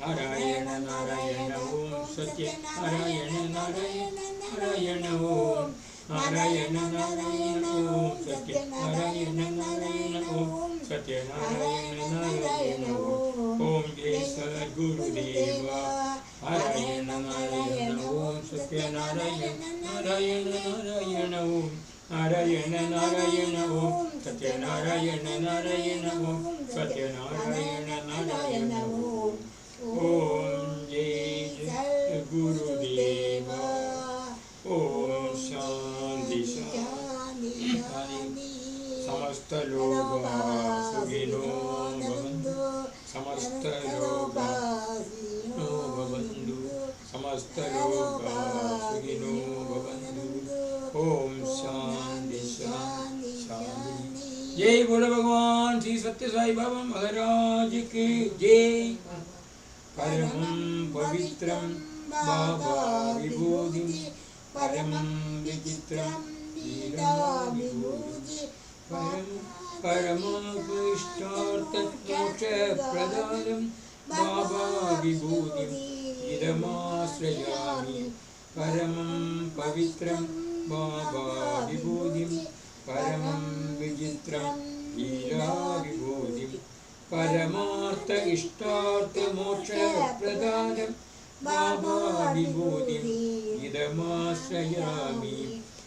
Speaker 1: नारायण नारायण ओम सत्य नारायण नारायण नारायण ओम नारायण नारायण ओम सत्य नारायण नारायण ओम सत्य नारायण नारायण ओम जय सद्गुरुदेव नारायण नारायण ओम सत्य नारायण नारायण नारायण ओम नारायण नारायण ओम सत्य नारायण नारायण ओम सत्य नारायण नारायण ओम जय गुरुदेव ओम शांति शांति समस्त लोग सुखिनो भवन्तु समस्त लोग भवन्तु समस्त लोग सुखिनो भवन्तु ओम शांति शांति शांति। जय बोलो भगवान श्री सत्य साई बाबा महाराज की जय। परमं पवित्रं बाबा विभूतिं परमं विचित्रं लीला विभूति परमोपविष्टार्थमोक्षप्रदानं बाबा विभूतिं इदमाश्रयामि परमं पवित्रं बाबा विभूतिं परमं विचित्रं लीला विभूतिं परमार्थ इष्टार्थ मोक्ष प्रदानं बाबा विभूतिं इदमाश्रयामि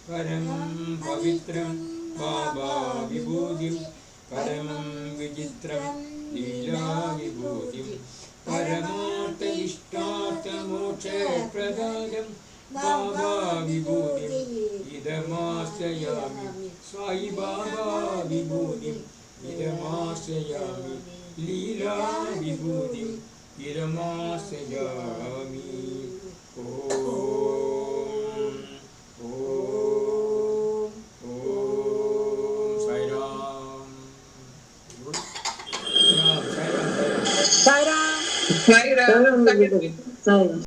Speaker 1: परमं पवित्रं बाबा विभूतिं परमं विचित्रं लीला विभूतिं परमार्थ इष्टार्थ मोक्ष प्रदानं बाबा विभूतिं इदमाश्रयामि साई बाबा विभूतिं इदमाश्रयामि लीला विभूतिं इदमाश्रयामि ओम ओम ओम साई राम
Speaker 2: साई राम
Speaker 6: साई राम।